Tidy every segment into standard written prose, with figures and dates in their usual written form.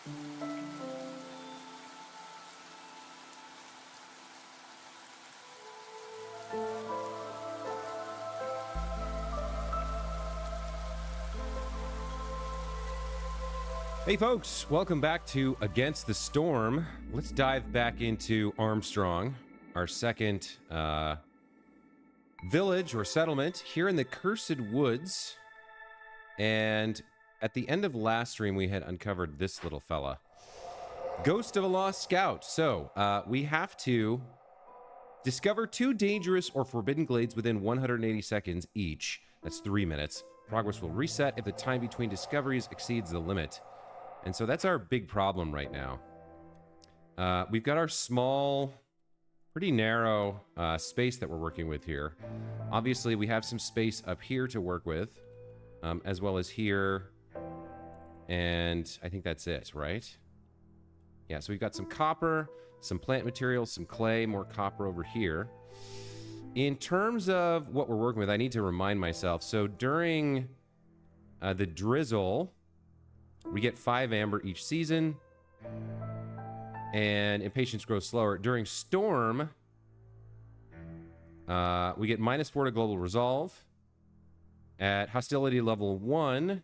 Hey folks, welcome back to Against the Storm. Let's dive back into Armstrong, our second village or settlement here in the Cursed Woods. And at the end of last stream, we had uncovered this little fella. Ghost of a Lost Scout. So, we have to discover 2 dangerous or forbidden glades within 180 seconds each. That's 3 minutes. Progress will reset if the time between discoveries exceeds the limit. And so that's our big problem right now. We've got our small, pretty narrow space that we're working with here. Obviously, we have some space up here to work with, as well as here. And I think that's it, right? Yeah, so we've got some copper, some plant materials, some clay, more copper over here. In terms of what we're working with, I need to remind myself. So during the drizzle, we get 5 amber each season, and impatience grows slower. During storm, we get -4 to global resolve. At hostility level 1,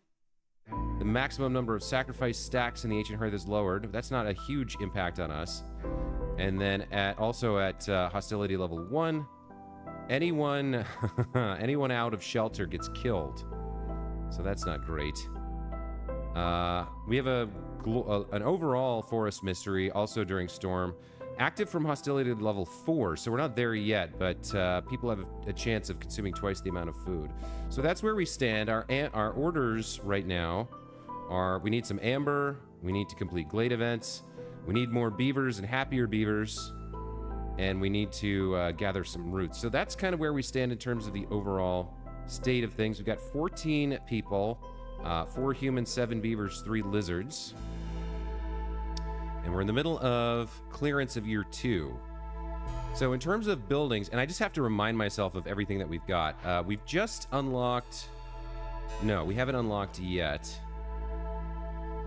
the maximum number of sacrifice stacks in the ancient hearth is lowered. That's not a huge impact on us. And then also at hostility level 1, anyone out of shelter gets killed. So that's not great. We have an overall forest mystery also during storm, active from hostility level 4, so we're not there yet, but people have a chance of consuming twice the amount of food. So that's where we stand. Our orders right now are: we need some amber, we need to complete glade events, we need more beavers and happier beavers, and we need to gather some roots. So that's kind of where we stand in terms of the overall state of things. We've got 14 people. 4 humans, 7 beavers, 3 lizards. And we're in the middle of clearance of year 2. So in terms of buildings, and I just have to remind myself of everything that we've got. We've just unlocked... No, we haven't unlocked yet.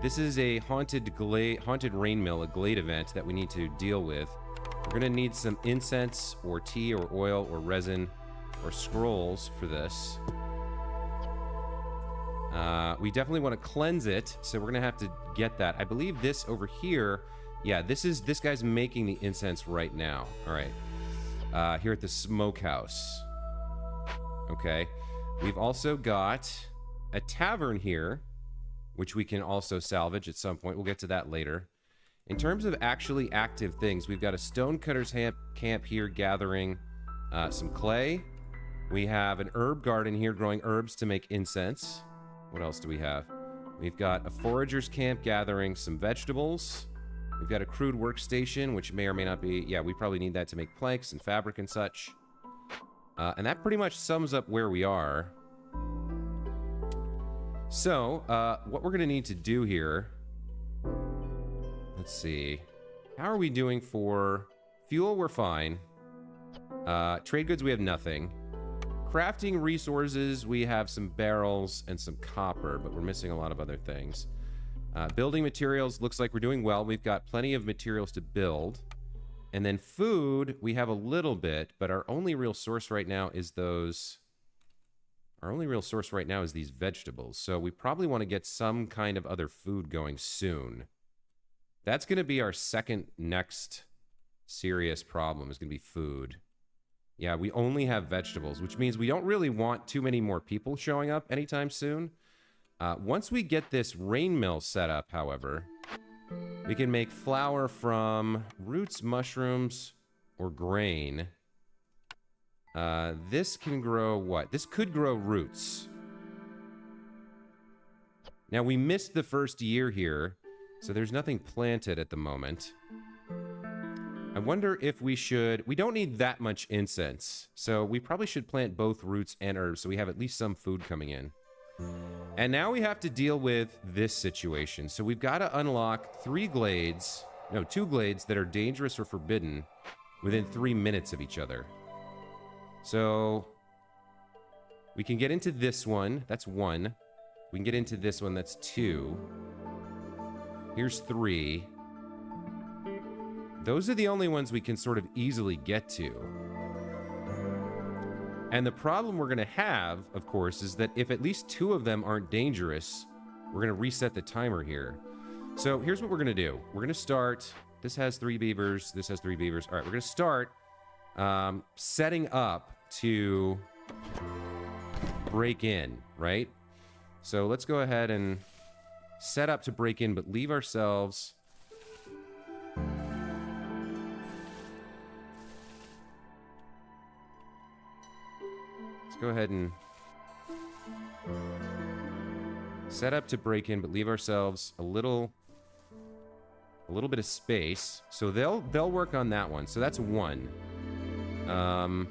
This is a haunted rain mill, a glade event that we need to deal with. We're going to need some incense or tea or oil or resin or scrolls for this. We definitely want to cleanse it, so we're gonna have to get that. I believe this over here, yeah, this guy's making the incense right now. All right, here at the smokehouse. Okay, we've also got a tavern here, which we can also salvage at some point. We'll get to that later. In terms of actually active things, we've got a stonecutter's camp here gathering some clay. We have an herb garden here growing herbs to make incense. What else do we have? We've got a forager's camp gathering some vegetables. We've got a crude workstation, which may or may not be... Yeah, we probably need that to make planks and fabric and such. And that pretty much sums up where we are. So, what we're going to need to do here... Let's see. How are we doing for... Fuel, we're fine. Trade goods, we have nothing. Crafting resources, we have some barrels and some copper, but we're missing a lot of other things. Building materials, looks like we're doing well. We've got plenty of materials to build. And then food, we have a little bit, but our only real source right now is those... Our only real source right now is these vegetables. So we probably want to get some kind of other food going soon. That's going to be our second next serious problem, is going to be food. Yeah, we only have vegetables, which means we don't really want too many more people showing up anytime soon. Once we get this rain mill set up, however, we can make flour from roots, mushrooms, or grain. This can grow what? This could grow roots. Now, we missed the first year here, so there's nothing planted at the moment. I wonder if we should... We don't need that much incense, so we probably should plant both roots and herbs so we have at least some food coming in. And now we have to deal with this situation. So we've got to unlock 2 glades that are dangerous or forbidden within 3 minutes of each other. So we can get into this one. That's 1. We can get into this one. That's 2. Here's 3. Those are the only ones we can sort of easily get to. And the problem we're going to have, of course, is that if at least 2 of them aren't dangerous, we're going to reset the timer here. So here's what we're going to do. We're going to start... This has 3 beavers. This has 3 beavers. All right, we're going to start setting up to break in, right? So let's go ahead and set up to break in, but leave ourselves... Let's go ahead and set up to break in, but leave ourselves a little bit of space. So they'll work on that one. So that's 1. So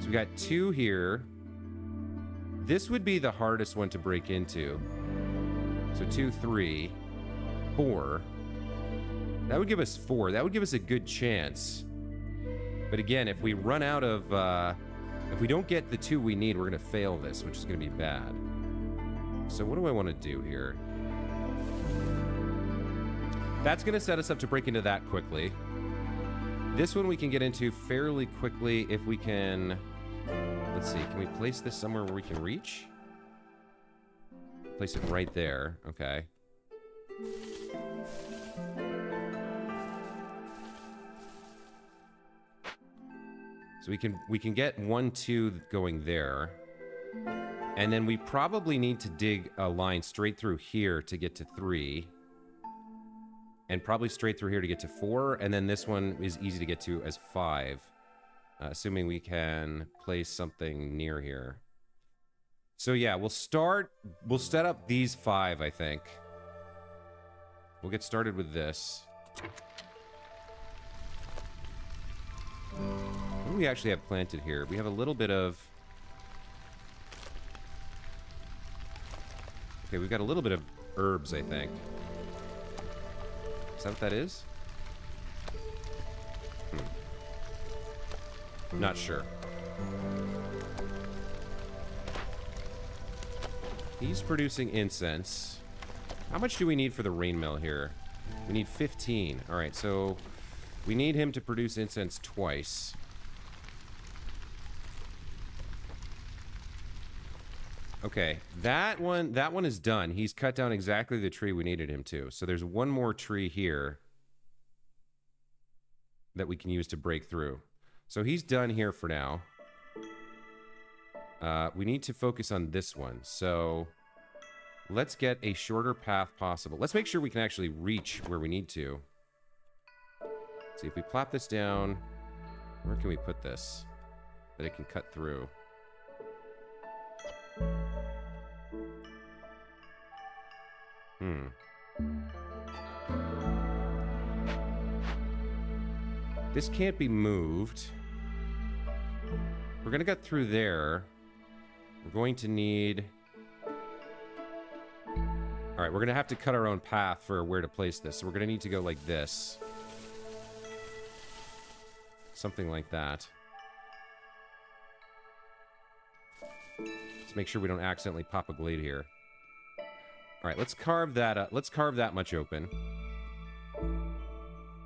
we got 2 here. This would be the hardest one to break into. So 2, 3, 4. That would give us 4. That would give us a good chance. But again, if we run out of... if we don't get the 2 we need, we're going to fail this, which is going to be bad. So what do I want to do here? That's going to set us up to break into that quickly. This one we can get into fairly quickly if we can... Let's see, can we place this somewhere where we can reach? Place it right there. Okay. So we can get 1, 2 going there. And then we probably need to dig a line straight through here to get to 3. And probably straight through here to get to 4. And then this one is easy to get to as 5. Assuming we can place something near here. So yeah, we'll set up these 5, I think. We'll get started with this. What do we actually have planted here? We have a little bit of... Okay, we've got a little bit of herbs, I think. Is that what that is? Not sure. He's producing incense. How much do we need for the rain mill here? We need 15. All right, so we need him to produce incense twice. Okay, that one is done. He's cut down exactly the tree we needed him to. So there's 1 more tree here that we can use to break through. So he's done here for now. We need to focus on this one. So let's get a shorter path possible. Let's make sure we can actually reach where we need to. Let's see, if we plop this down, where can we put this that it can cut through? This can't be moved. We're gonna get through there. We're going to need... Alright, we're gonna have to cut our own path for where to place this. So we're gonna need to go like this. Something like that. Let's make sure we don't accidentally pop a glade here. All right, let's carve that up. Let's carve that much open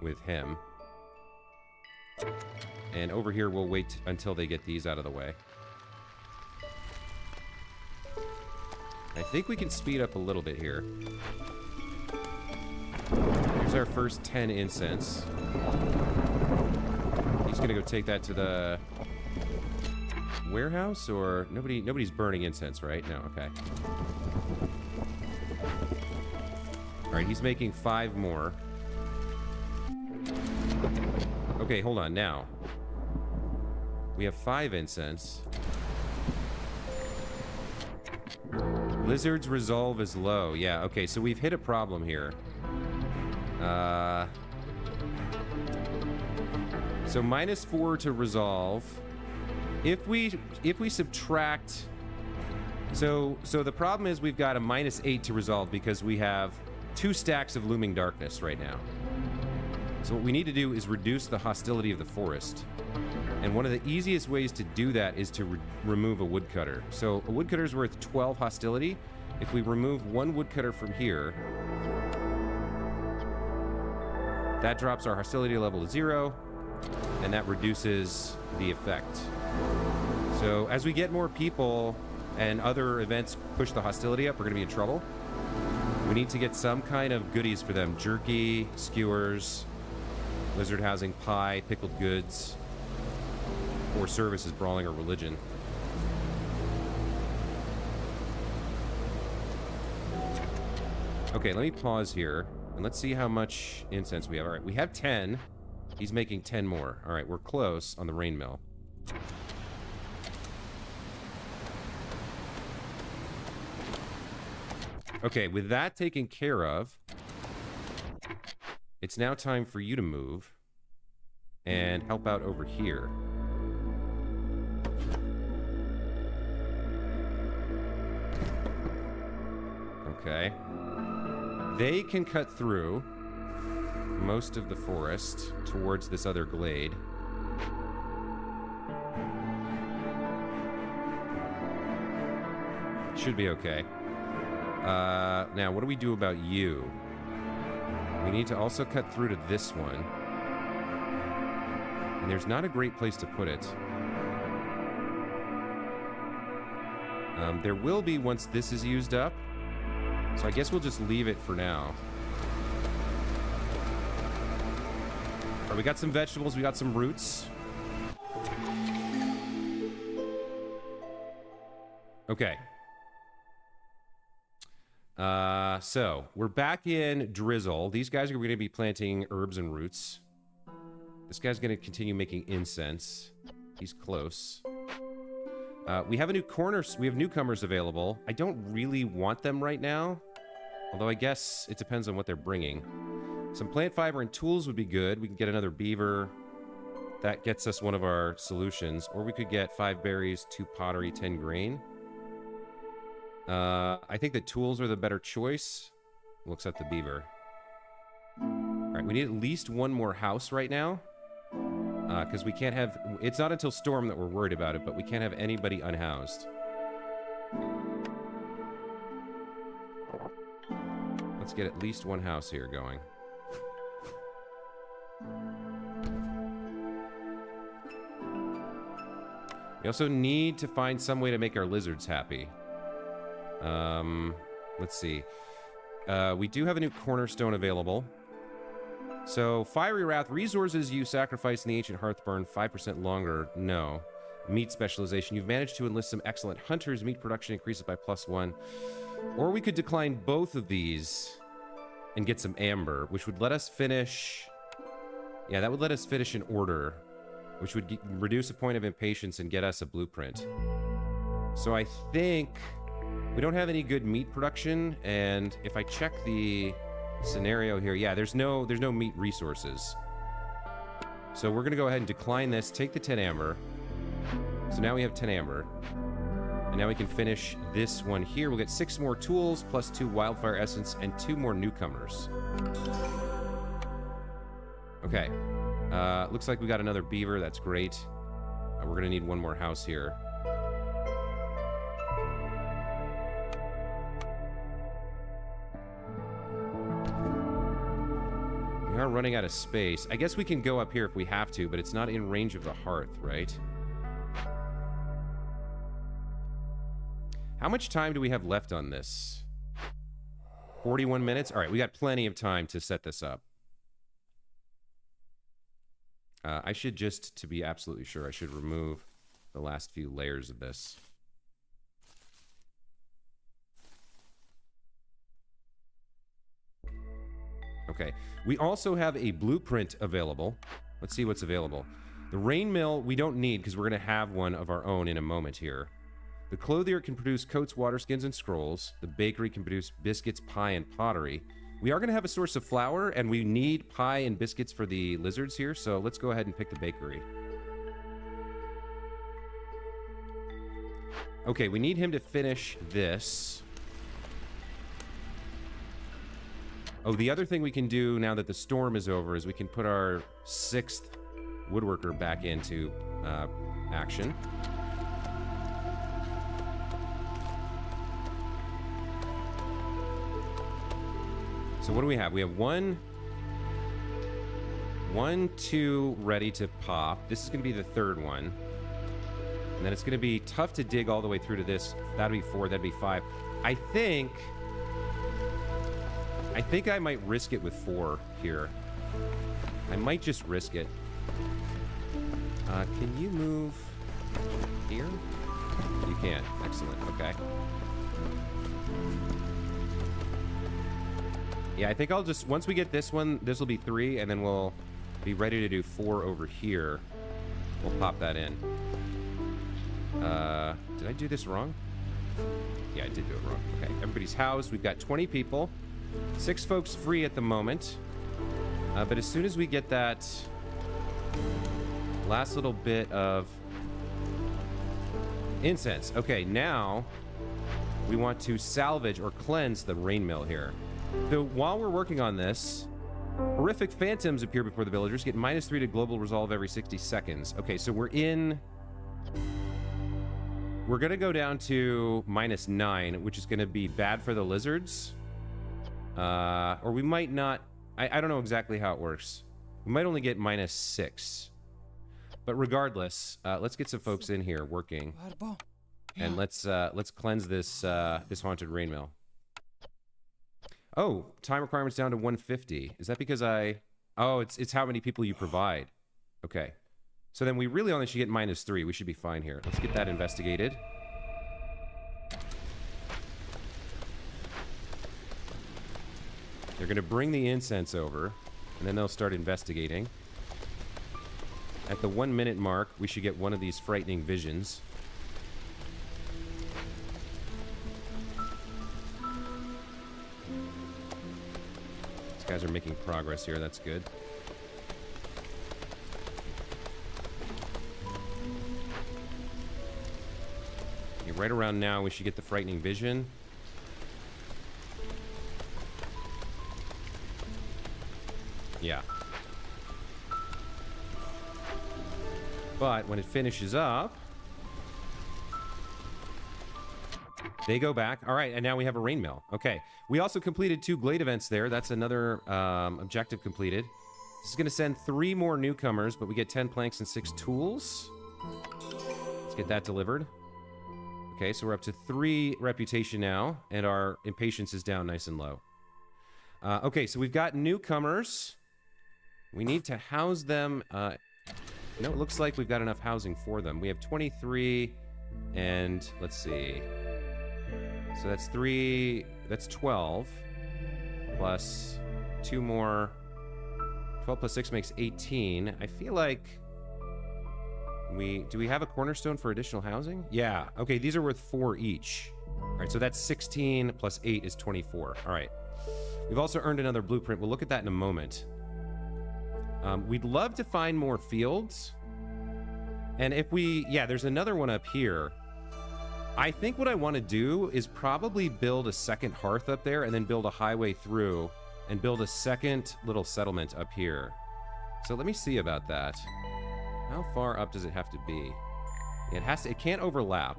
with him. And over here, we'll wait until they get these out of the way. I think we can speed up a little bit here. Here's our first 10 incense. He's gonna go take that to the warehouse, or nobody's burning incense, right? No, okay. All right, he's making 5 more. Okay, hold on. Now we have 5 incense. Lizard's resolve is low. Yeah, okay, so we've hit a problem here. So -4 to resolve. If we subtract... So the problem is we've got a -8 to resolve because we have 2 stacks of looming darkness right now. So what we need to do is reduce the hostility of the forest. And one of the easiest ways to do that is to remove a woodcutter. So a woodcutter is worth 12 hostility. If we remove 1 woodcutter from here, That drops our hostility level to 0, and that reduces the effect. So as we get more people and other events push the hostility up, we're going to be in trouble. We need to get some kind of goodies for them. Jerky, skewers, lizard housing, pie, pickled goods, or services, brawling, or religion. Okay, let me pause here, and let's see how much incense we have. All right, we have 10. He's making 10 more. All right, we're close on the rain mill. Okay, with that taken care of, it's now time for you to move and help out over here. Okay. They can cut through most of the forest towards this other glade. Should be okay. Now, what do we do about you? We need to also cut through to this one. And there's not a great place to put it. There will be once this is used up. So I guess we'll just leave it for now. All right, we got some vegetables, we got some roots. Okay. So we're back in drizzle. These guys are going to be planting herbs and roots. This guy's going to continue making incense. He's close. We have we have newcomers available. I don't really want them right now, although I guess it depends on what they're bringing. Some plant fiber and tools would be good. We can get another beaver. That gets us one of our solutions. Or we could get 5 berries, 2 pottery, 10 grain. I think the tools are the better choice. We'll accept the beaver. Alright, we need at least one more house right now. Because we can't have... It's not until storm that we're worried about it, but we can't have anybody unhoused. Let's get at least one house here going. We also need to find some way to make our lizards happy. Let's see. We do have a new cornerstone available. So, Fiery Wrath, resources you sacrifice in the Ancient Hearthburn, 5% longer. No. Meat specialization. You've managed to enlist some excellent hunters. Meat production increases by +1. Or we could decline both of these and get some amber, which would let us finish... Yeah, that would let us finish an order, which would reduce a point of impatience and get us a blueprint. So I think... We don't have any good meat production, and if I check the scenario here, yeah, there's no meat resources. So we're gonna go ahead and decline this, take the 10 amber. So now we have 10 amber. And now we can finish this one here. We'll get 6 more tools, plus 2 wildfire essence, and 2 more newcomers. Okay. Looks like we got another beaver, that's great. We're gonna need one more house here. We are running out of space. I guess we can go up here if we have to, but it's not in range of the hearth, right? How much time do we have left on this? 41 minutes? All right, we got plenty of time to set this up. I should just, to be absolutely sure, I should remove the last few layers of this. Okay, we also have a blueprint available. Let's see what's available. The rain mill we don't need because we're going to have one of our own in a moment here. The clothier can produce coats, water skins, and scrolls. The bakery can produce biscuits, pie, and pottery. We are going to have a source of flour, and we need pie and biscuits for the lizards here, so let's go ahead and pick the bakery. Okay, we need him to finish this. Oh, the other thing we can do now that the storm is over is we can put our 6th woodworker back into action. So what do we have? We have 1, 1, 2 ready to pop. This is going to be the third one. And then it's going to be tough to dig all the way through to this. That'd be 4, that'd be 5. I think I might risk it with 4 here. I might just risk it. Can you move here? You can. Excellent. Okay. Yeah, I think I'll just... Once we get this one, this will be 3, and then we'll be ready to do 4 over here. We'll pop that in. Did I do this wrong? Yeah, I did do it wrong. Okay, everybody's housed. We've got 20 people. 6 folks free at the moment. But as soon as we get that last little bit of incense. Okay, now we want to salvage or cleanse the rain mill here. So while we're working on this, horrific phantoms appear before the villagers. Get -3 to global resolve every 60 seconds. Okay, so we're going to go down to -9, which is going to be bad for the lizards. Or we might not... I don't know exactly how it works. We might only get -6. But regardless, let's get some folks in here working. And let's cleanse this this haunted rain mill. Oh, time requirement's down to 150. Is that because oh, it's how many people you provide. Okay. So then we really only should get -3. We should be fine here. Let's get that investigated. They're going to bring the incense over, and then they'll start investigating. At the 1 minute mark, we should get one of these frightening visions. These guys are making progress here. That's good. Okay, right around now, we should get the frightening vision. Yeah. But when it finishes up, they go back. All right, and now we have a rain mill. Okay. We also completed 2 glade events there. That's another objective completed. This is going to send 3 more newcomers, but we get 10 planks and 6 tools. Let's get that delivered. Okay, so we're up to 3 reputation now, and our impatience is down nice and low. Okay, so we've got newcomers. We need to house them. No, it looks like we've got enough housing for them. We have 23, and let's see. So that's 3, that's 12, plus 2 more. 12 plus 6 makes 18. I feel like do we have a cornerstone for additional housing? Yeah, okay, these are worth 4 each. All right, so that's 16 plus 8 is 24. All right. We've also earned another blueprint. We'll look at that in a moment. We'd love to find more fields. And if there's another one up here. I think what I want to do is probably build a second hearth up there and then build a highway through and build a second little settlement up here. So let me see about that. How far up does it have to be? It can't overlap.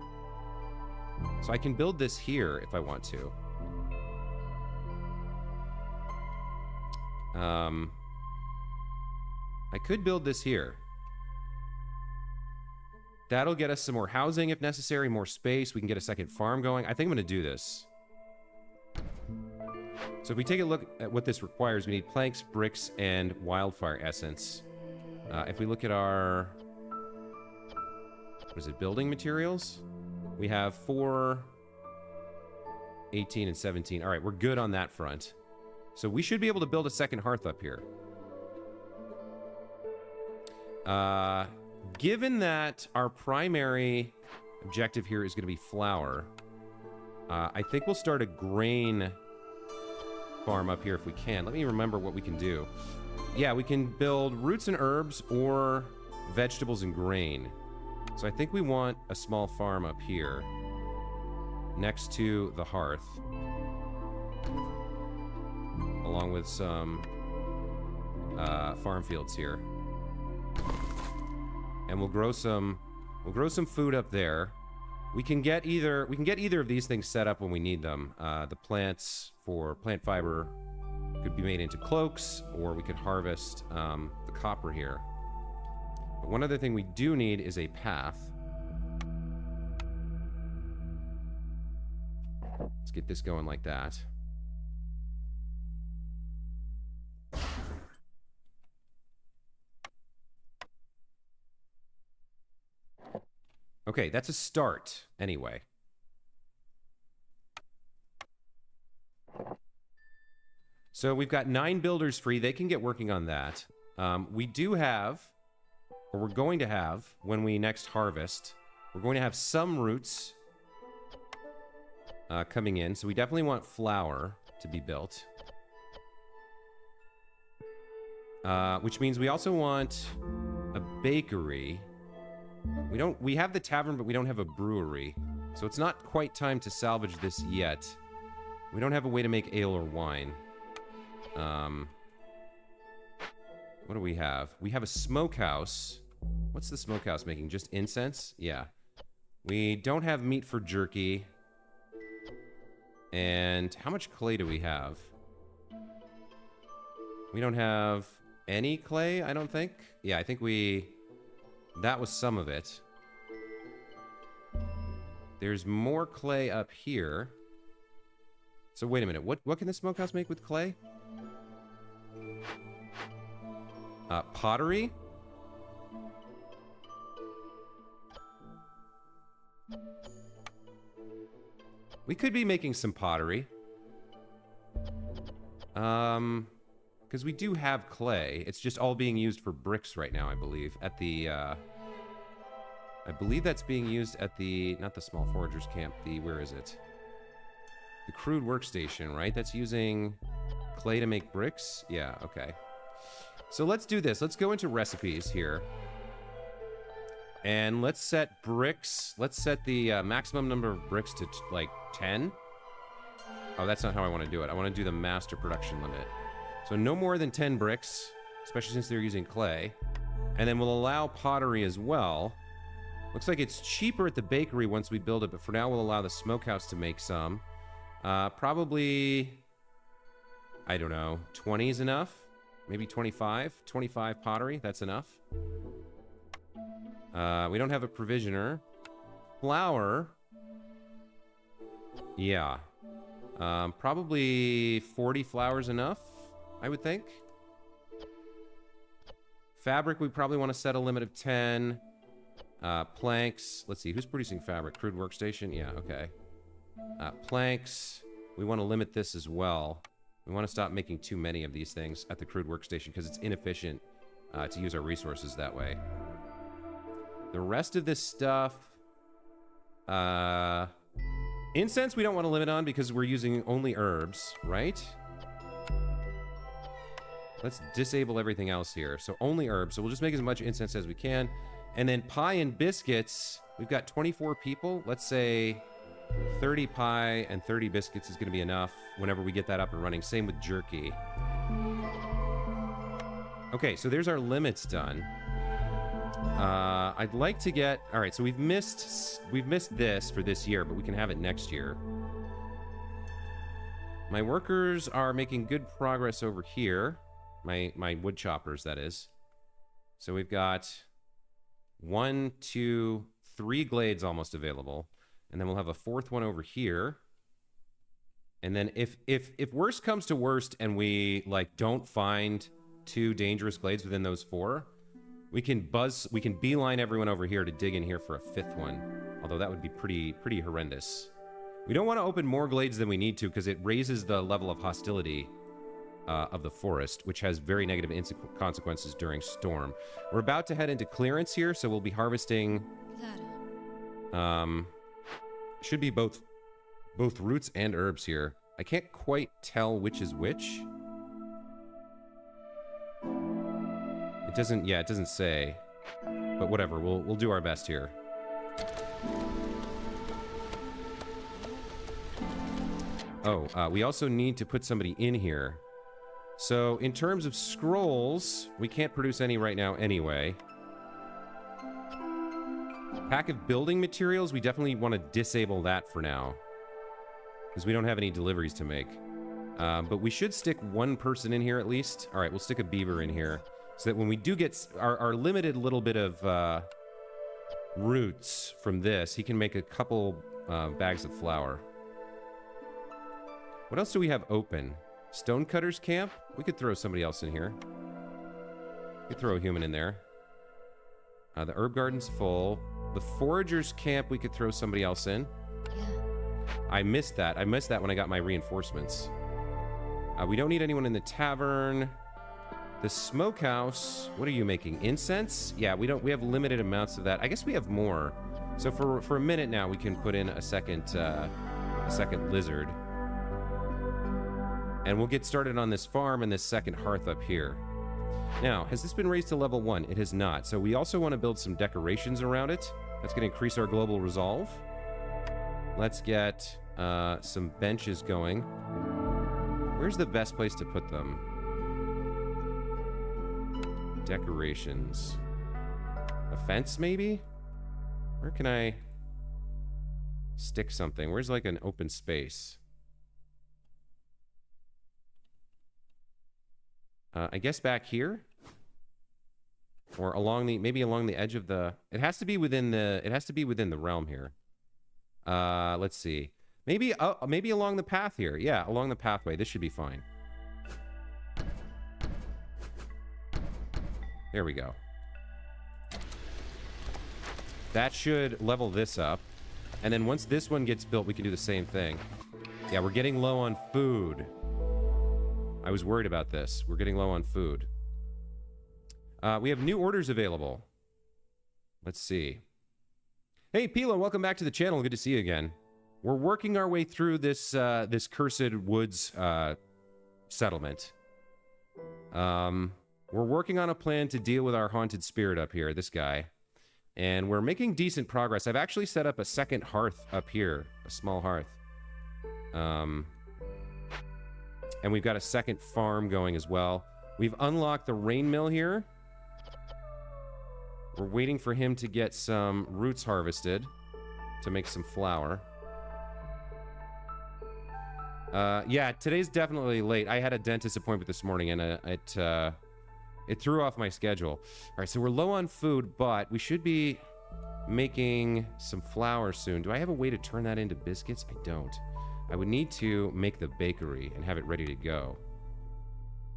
So I can build this here if I want to. I could build this here. That'll get us some more housing if necessary, more space. We can get a second farm going. I think I'm going to do this. So if we take a look at what this requires, we need planks, bricks, and wildfire essence. If we look at our... What is it? Building materials? We have 4, 18, and 17. All right, we're good on that front. So we should be able to build a second hearth up here. Given that our primary objective here is going to be flour, I think we'll start a grain farm up here if we can. Let me remember what we can do. Yeah, we can build roots and herbs or vegetables and grain. So I think we want a small farm up here next to the hearth, along with some farm fields here. And we'll grow some food up there. We can get either of these things set up when we need them. The plants for plant fiber could be made into cloaks, or we could harvest the copper here. But one other thing we do need is a path. Let's get this going like that. Okay, that's a start, anyway. So we've got 9 builders free. They can get working on that. We do have, or we're going to have, when we next harvest, we're going to have some roots coming in. So we definitely want flour to be built. Which means we also want a bakery. We have the tavern, but we don't have a brewery. So it's not quite time to salvage this yet. We don't have a way to make ale or wine. What do we have? We have a smokehouse. What's the smokehouse making? Just incense? Yeah. We don't have meat for jerky. And how much clay do we have? We don't have any clay, I don't think. Yeah, I think that was some of it. There's more clay up here. So wait a minute. What can the smokehouse make with clay? Pottery? We could be making some pottery. Because we do have clay. It's just all being used for bricks right now, I believe. At the, I believe that's being used at the, not the small foragers camp, where is it? The crude workstation, right? That's using clay to make bricks? Yeah, okay. So let's do this. Let's go into recipes here. And let's set bricks. Let's set the maximum number of bricks to, like, 10. Oh, that's not how I want to do it. I want to do the master production limit. So no more than 10 bricks, especially since they're using clay. And then we'll allow pottery as well. Looks like it's cheaper at the bakery once we build it, but for now we'll allow the smokehouse to make some. Probably, I don't know, 20 is enough? Maybe 25? 25 pottery, that's enough. We don't have a provisioner. Flour. Yeah. Probably 40 flours enough, I would think. Fabric, we probably want to set a limit of 10. Planks. Let's see, who's producing fabric? Crude workstation? Yeah, okay. Planks. We want to limit this as well. We want to stop making too many of these things at the crude workstation because it's inefficient to use our resources that way. The rest of this stuff... incense we don't want to limit on because we're using only herbs, right? Let's disable everything else here. So only herbs. So we'll just make as much incense as we can. And then pie and biscuits. We've got 24 people. Let's say 30 pie and 30 biscuits is going to be enough whenever we get that up and running. Same with jerky. Okay, so there's our limits done. I'd like to get... All right, so we've missed this for this year, but we can have it next year. My workers are making good progress over here. My wood choppers, that is. So we've got 1, 2, 3 glades almost available. And then we'll have a 4th one over here. And then if worst comes to worst and we, like, don't find 2 dangerous glades within those 4... We can beeline everyone over here to dig in here for a 5th one. Although that would be pretty horrendous. We don't want to open more glades than we need to because it raises the level of hostility of the forest, which has very negative consequences during storm. We're about to head into clearance here, so we'll be harvesting... should be both roots and herbs here. I can't quite tell which is which. It doesn't say. But whatever, we'll do our best here. Oh, we also need to put somebody in here. So, in terms of scrolls, we can't produce any right now anyway. Pack of building materials, we definitely want to disable that for now. Because we don't have any deliveries to make. But we should stick one person in here at least. Alright, we'll stick a beaver in here. So that when we do get our limited little bit of roots from this, he can make a couple bags of flour. What else do we have open? Stonecutter's camp? We could throw somebody else in here. We could throw a human in there. The herb garden's full. The forager's camp, we could throw somebody else in. Yeah. I missed that. I missed that when I got my reinforcements. We don't need anyone in the tavern. The smokehouse, what are you making? Incense? Yeah, we have limited amounts of that. I guess we have more. So for a minute now, we can put in a second lizard. And we'll get started on this farm and this second hearth up here. Now, has this been raised to level 1? It has not. So we also want to build some decorations around it. That's going to increase our global resolve. Let's get some benches going. Where's the best place to put them? Decorations. A fence, maybe? Where can I stick something? Where's like an open space? I guess back here, or along the maybe along the edge of the. It has to be within the realm here. Let's see. Maybe along the path here. Yeah, along the pathway. This should be fine. There we go. That should level this up, and then once this one gets built, we can do the same thing. Yeah, we're getting low on food. I was worried about this. We're getting low on food. We have new orders available. Let's see. Hey, Pilo, welcome back to the channel. Good to see you again. We're working our way through this this Cursed Woods settlement. We're working on a plan to deal with our haunted spirit up here, this guy. And we're making decent progress. I've actually set up a second hearth up here, a small hearth. And we've got a second farm going as well. We've unlocked the rain mill here. We're waiting for him to get some roots harvested to make some flour. Yeah, today's definitely late. I had a dentist appointment this morning, and it threw off my schedule. All right, so we're low on food, but we should be making some flour soon. Do I have a way to turn that into biscuits? I don't. I would need to make the bakery and have it ready to go.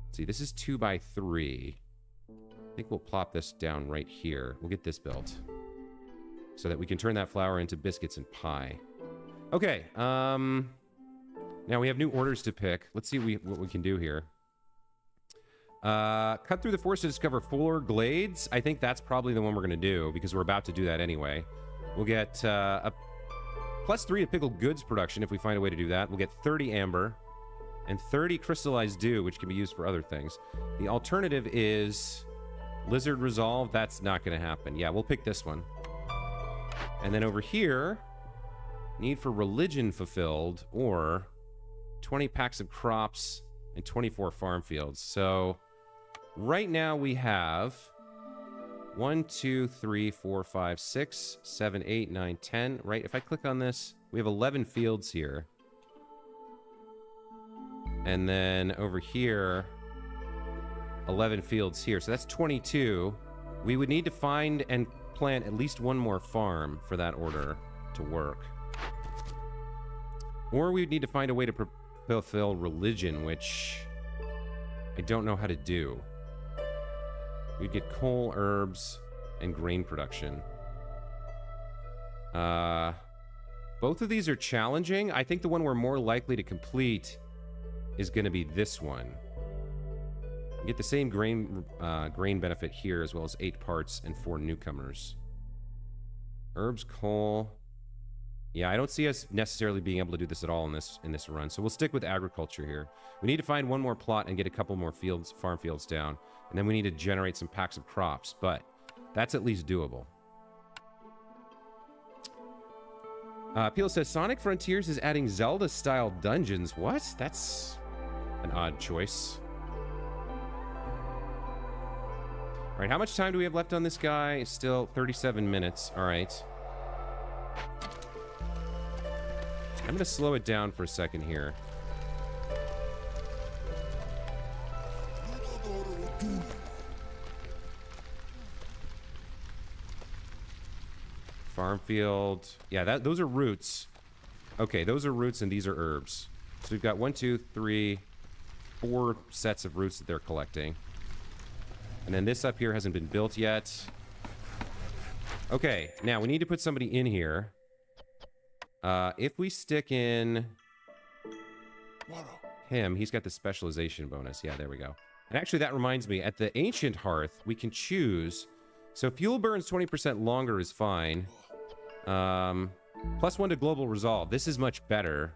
Let's see, this is 2 by 3. I think we'll plop this down right here. We'll get this built so that we can turn that flour into biscuits and pie. Okay, now we have new orders to pick. Let's see what we can do here. Cut through the forest to discover fuller glades. I think that's probably the one we're going to do because we're about to do that anyway. We'll get a +3 to pickled goods production if we find a way to do that. We'll get 30 amber and 30 crystallized dew, which can be used for other things. The alternative is lizard resolve. That's not going to happen. Yeah, we'll pick this one. And then over here, need for religion fulfilled, or 20 packs of crops and 24 farm fields. So right now we have 1, 2, 3, 4, 5, 6, 7, 8, 9, 10. Right? If I click on this, we have 11 fields here. And then over here, 11 fields here. So that's 22. We would need to find and plant at least one more farm for that order to work. Or we would need to find a way to fulfill religion, which I don't know how to do. We'd get coal, herbs, and grain production. Both of these are challenging. I think the one we're more likely to complete is going to be this one. We get the same grain benefit here, as well as 8 parts and 4 newcomers. Herbs, coal. Yeah, I don't see us necessarily being able to do this at all in this run, so we'll stick with agriculture here. We need to find one more plot and get a couple more farm fields down, and then we need to generate some packs of crops, but that's at least doable. Peel says, Sonic Frontiers is adding Zelda-style dungeons. What? That's an odd choice. All right, how much time do we have left on this guy? Still 37 minutes. All right. I'm going to slow it down for a second here. Farm field. Yeah, those are roots. Okay, those are roots and these are herbs. So we've got 1, 2, 3, 4 sets of roots that they're collecting. And then this up here hasn't been built yet. Okay, now we need to put somebody in here. If we stick in him, he's got the specialization bonus. Yeah, there we go. And actually, that reminds me, at the ancient hearth, we can choose. So fuel burns 20% longer is fine. +1 to global resolve. This is much better.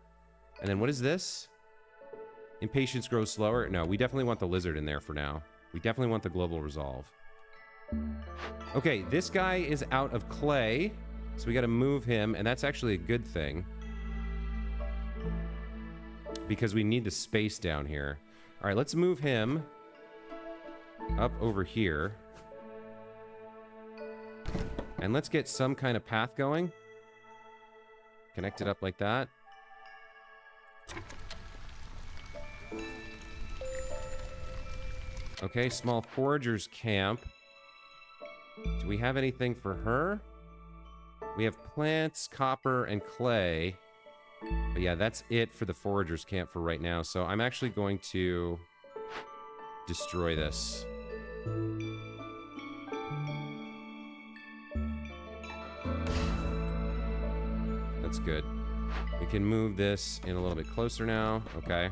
And then what is this? Impatience grows slower. No, we definitely want the lizard in there for now. We definitely want the global resolve. Okay, this guy is out of clay. So we got to move him. And that's actually a good thing. Because we need the space down here. All right, let's move him up over here. And let's get some kind of path going. Connect it up like that. Okay, small forager's camp. Do we have anything for her? We have plants, copper, and clay. But yeah, that's it for the forager's camp for right now. So I'm actually going to destroy this. That's good. We can move this in a little bit closer now. Okay.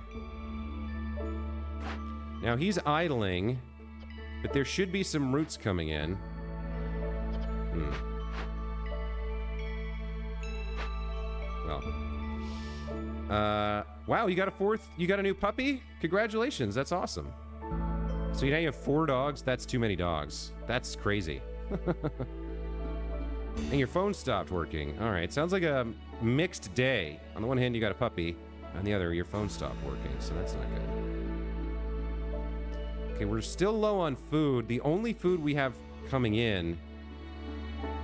Now he's idling, but there should be some roots coming in. Well. Wow, you got a new puppy? Congratulations, that's awesome. So now you have 4 dogs? That's too many dogs. That's crazy. And your phone stopped working. All right, sounds like a mixed day. On the one hand, you got a puppy. On the other, your phone stopped working, so that's not good. Okay, we're still low on food. The only food we have coming in...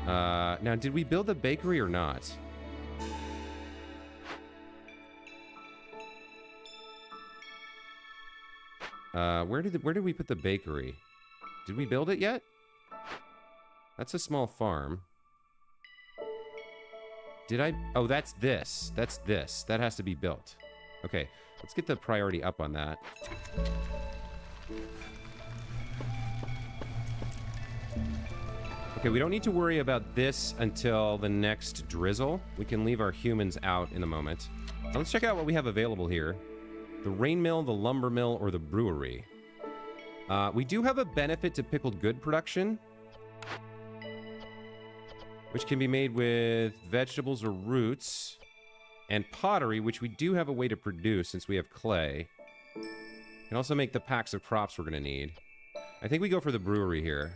now, did we build a bakery or not? Where did we put the bakery? Did we build it yet? That's a small farm. Did I? Oh, that's this. That's this. That has to be built. Okay, let's get the priority up on that. Okay, we don't need to worry about this until the next drizzle. We can leave our humans out in a moment. Now let's check out what we have available here. The rain mill, the lumber mill, or the brewery. We do have a benefit to pickled good production, which can be made with vegetables or roots, and pottery, which we do have a way to produce since we have clay. We can also make the packs of crops we're going to need. I think we go for the brewery here,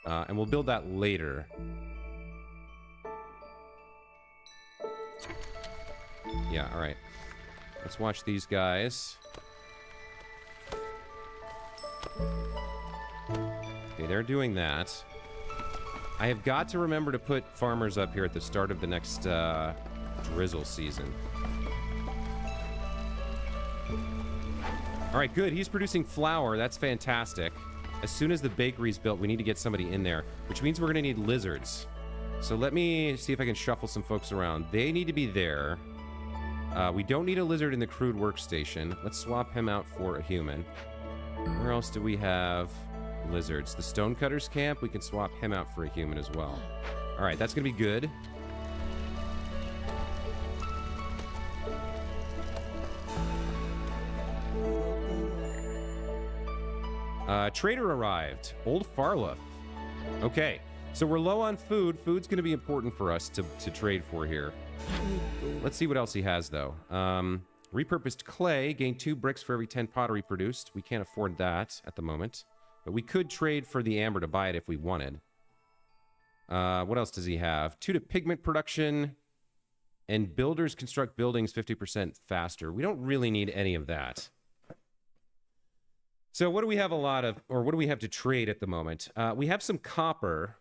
and we'll build that later. Yeah, all right. Let's watch these guys. Okay, they're doing that. I have got to remember to put farmers up here at the start of the next drizzle season. All right, good. He's producing flour. That's fantastic. As soon as the bakery's built, we need to get somebody in there, which means we're going to need lizards. So let me see if I can shuffle some folks around. They need to be there. We don't need a lizard in the crude workstation. Let's swap him out for a human. Where else do we have lizards? The stonecutter's camp, we can swap him out for a human as well. All right, that's going to be good. Trader arrived. Old Farlough. Okay, so we're low on food. Food's going to be important for us to trade for here. Let's see what else he has, though. Repurposed clay. Gain 2 bricks for every 10 pottery produced. We can't afford that at the moment. But we could trade for the amber to buy it if we wanted. What else does he have? 2 to pigment production. And builders construct buildings 50% faster. We don't really need any of that. So what do we have a lot of, or what do we have to trade at the moment? We have some copper.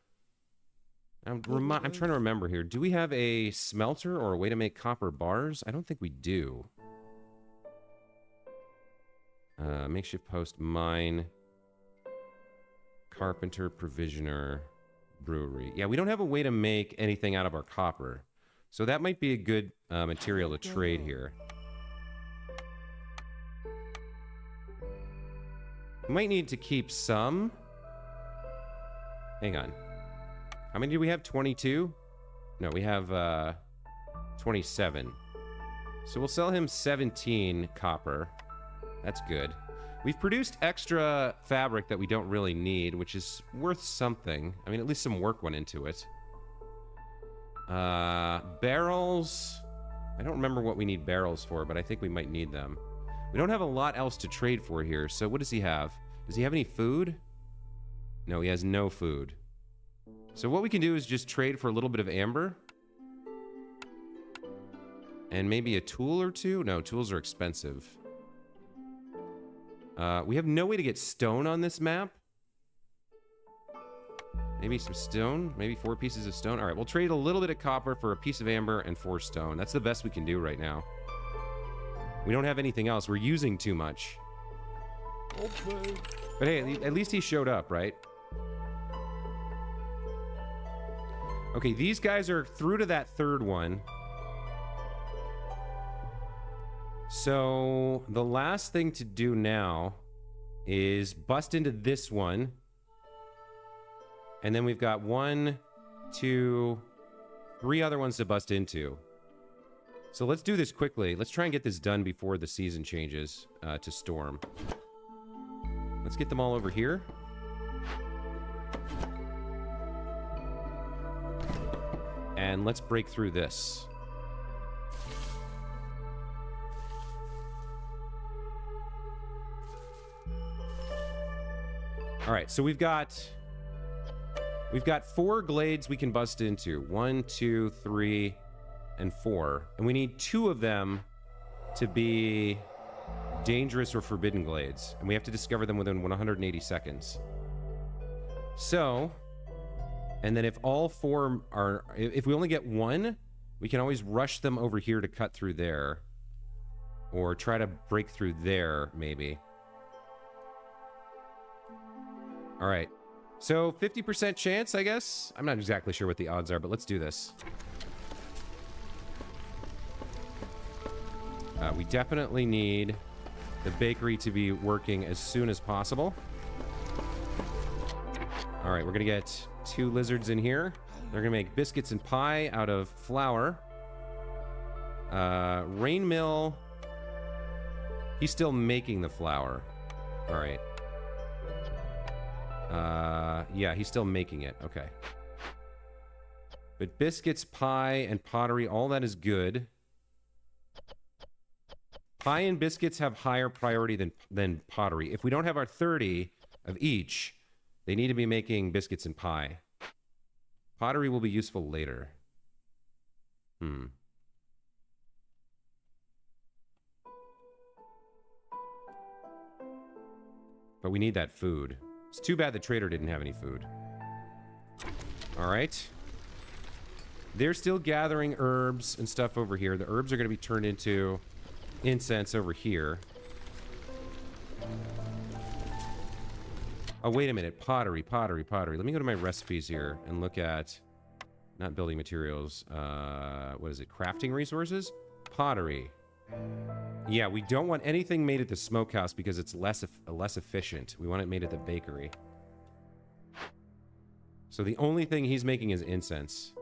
I'm trying to remember here. Do we have a smelter or a way to make copper bars? I don't think we do. Makeshift post, mine, carpenter, provisioner, brewery. Yeah, we don't have a way to make anything out of our copper. So that might be a good material to trade here. We might need to keep some. Hang on. How many do we have? 22? No, we have 27. So we'll sell him 17 copper. That's good. We've produced extra fabric that we don't really need, which is worth something. I mean, at least some work went into it. Barrels. I don't remember what we need barrels for, but I think we might need them. We don't have a lot else to trade for here, so what does he have? Does he have any food? No, he has no food. So what we can do is just trade for a little bit of amber. And maybe a tool or two? No, tools are expensive. We have no way to get stone on this map. Maybe some stone? Maybe 4 pieces of stone? Alright, we'll trade a little bit of copper for a piece of amber and 4 stone. That's the best we can do right now. We don't have anything else. We're using too much. Okay. But hey, at least he showed up, right? Okay, these guys are through to that third one. So the last thing to do now is bust into this one. And then we've got 1, 2, 3 other ones to bust into. So let's do this quickly. Let's try and get this done before the season changes to storm. Let's get them all over here. And let's break through this. All right, so we've got 4 glades we can bust into. 1, 2, 3, and 4. And we need 2 of them to be dangerous or forbidden glades. And we have to discover them within 180 seconds. So, and then if all 4 are, if we only get 1, we can always rush them over here to cut through there. Or try to break through there, maybe. All right. So 50% chance, I guess? I'm not exactly sure what the odds are, but let's do this. We definitely need the bakery to be working as soon as possible. All right, we're going to get 2 lizards in here. They're going to make biscuits and pie out of flour. Rain Mill. He's still making the flour. All right. Yeah, he's still making it. Okay. But biscuits, pie, and pottery, all that is good. Pie and biscuits have higher priority than pottery. If we don't have our 30 of each, they need to be making biscuits and pie. Pottery will be useful later. But we need that food. It's too bad the trader didn't have any food. All right. They're still gathering herbs and stuff over here. The herbs are going to be turned into incense over here. Oh, wait a minute. Pottery. Let me go to my recipes here and look at... Not building materials. What is it? Crafting resources? Pottery. Yeah, we don't want anything made at the smokehouse because it's less efficient. We want it made at the bakery. So the only thing he's making is incense.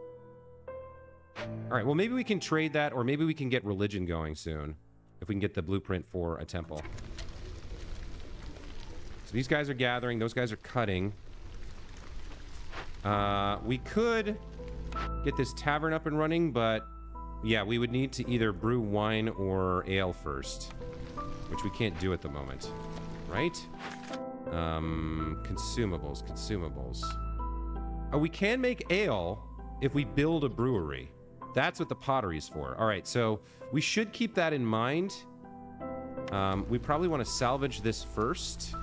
All right, well, maybe we can trade that, or maybe we can get religion going soon. If we can get the blueprint for a temple. So these guys are gathering. Those guys are cutting. We could get this tavern up and running, but... Yeah, we would need to either brew wine or ale first, which we can't do at the moment, right? Consumables. Oh, we can make ale if we build a brewery. That's what the pottery is for. All right, so we should keep that in mind. We probably want to salvage this first.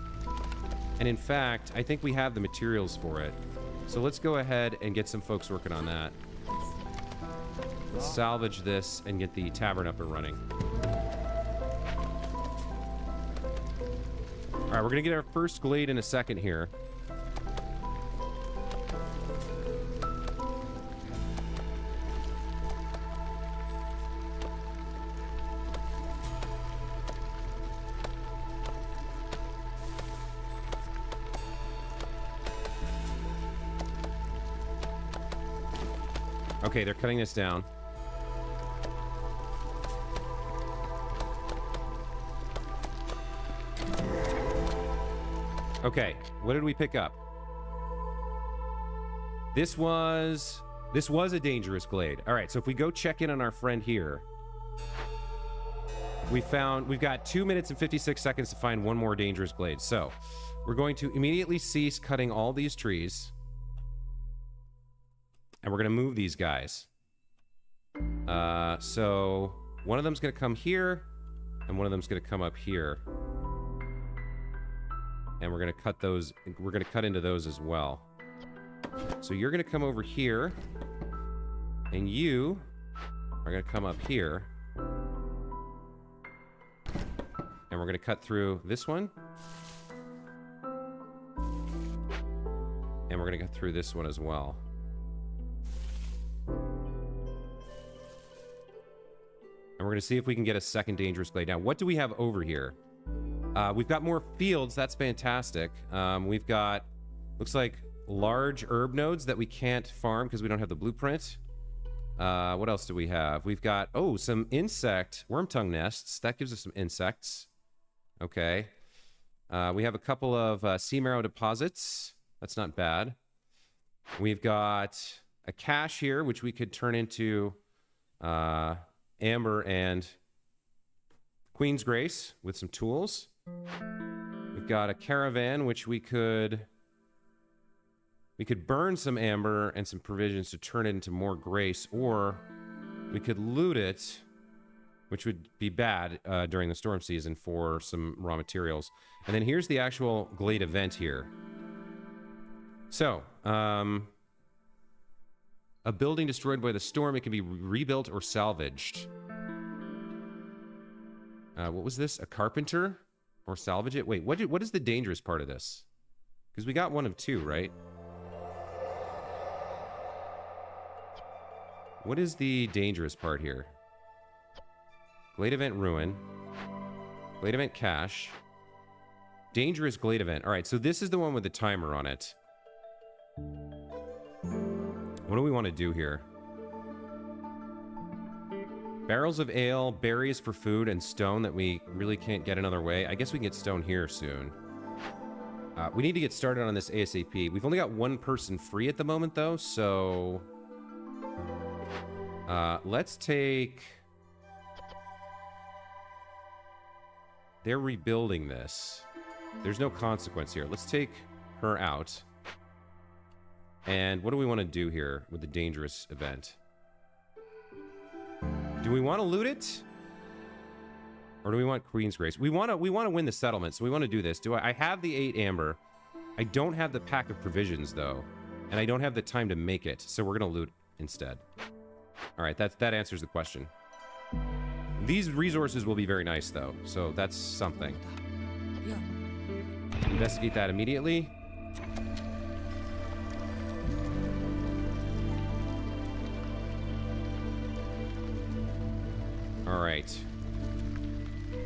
And in fact, I think we have the materials for it. So let's go ahead and get some folks working on that. Let's salvage this and get the tavern up and running. All right, we're going to get our first glade in a second here. Okay, they're cutting this down. Okay, what did we pick up? This was a dangerous glade. All right, so if we go check in on our friend here, we've got 2 minutes and 56 seconds to find one more dangerous glade. So we're going to immediately cease cutting all these trees, and we're going to move these guys. So one of them's going to come here, and one of them's going to come up here. And we're going to cut those. We're going to cut into those as well. So you're going to come over here, and you are going to come up here. And we're going to cut through this one. And we're going to cut through this one as well. And we're going to see if we can get a second dangerous glade. Now, what do we have over here? We've got more fields. That's fantastic. We've got, looks like, large herb nodes that we can't farm because we don't have the blueprint. What else do we have? We've got, some worm tongue nests. That gives us some insects. Okay. We have a couple of sea marrow deposits. That's not bad. We've got a cache here, which we could turn into amber and Queen's Grace with some tools. We've got a caravan, which we could burn some amber and some provisions to turn it into more grace, or we could loot it, which would be bad during the storm season for some raw materials. And then here's the actual glade event here. So, a building destroyed by the storm, it can be rebuilt or salvaged. What was this? A carpenter? Or salvage it? Wait, what is the dangerous part of this? Because we got one of two, right? What is the dangerous part here? Glade event ruin. Glade event cache. Dangerous glade event. All right, so this is the one with the timer on it. What do we want to do here? Barrels of ale, berries for food, and stone that we really can't get another way. I guess we can get stone here soon. We need to get started on this ASAP. We've only got one person free at the moment, though, so... let's take... They're rebuilding this. There's no consequence here. Let's take her out. And what do we want to do here with the dangerous event? Do we want to loot it? Or do we want Queen's Grace? We want to win the settlement, so we want to do this. I have the 8 amber. I don't have the pack of provisions, though. And I don't have the time to make it, so we're going to loot instead. Alright, that answers the question. These resources will be very nice, though, so that's something. Investigate that immediately. Alright.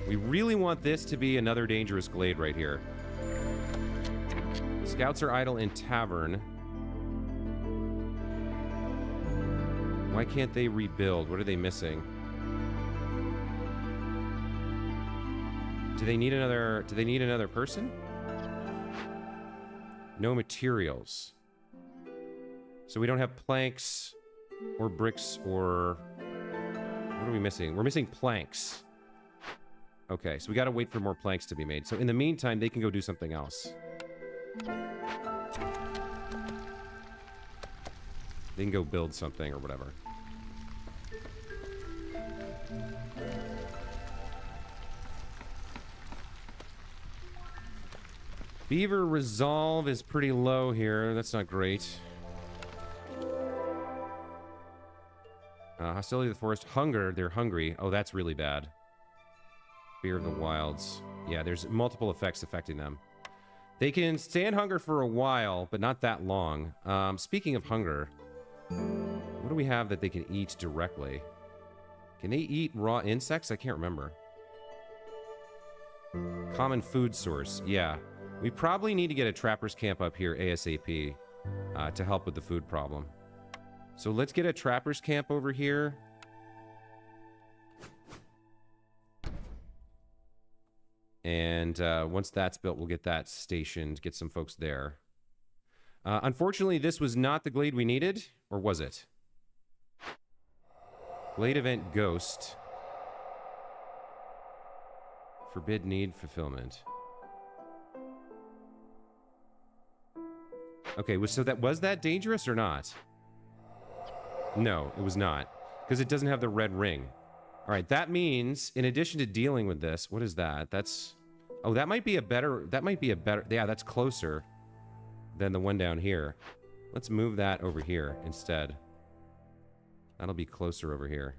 We really want this to be another dangerous glade right here. Scouts are idle in tavern. Why can't they rebuild? What are they missing? Do they need another person? No materials. So we don't have planks or bricks or... What are we missing? We're missing planks. Okay, so we gotta wait for more planks to be made. So in the meantime, they can go do something else. They can go build something or whatever. Beaver resolve is pretty low here. That's not great. Hostility of the forest. Hunger. They're hungry. Oh, that's really bad. Fear of the wilds. Yeah, there's multiple effects affecting them. They can stand hunger for a while, but not that long. Speaking of hunger, what do we have that they can eat directly? Can they eat raw insects? I can't remember. Common food source. Yeah. We probably need to get a trapper's camp up here ASAP to help with the food problem. So let's get a trapper's camp over here. And once that's built, we'll get that stationed, get some folks there. Unfortunately, this was not the glade we needed, or was it? Glade event ghost. Forbid need fulfillment. Okay, so was that dangerous or not? No, it was not. Because it doesn't have the red ring. All right, that means, in addition to dealing with this, what is that? That's... Oh, that might be a better... Yeah, that's closer than the one down here. Let's move that over here instead. That'll be closer over here.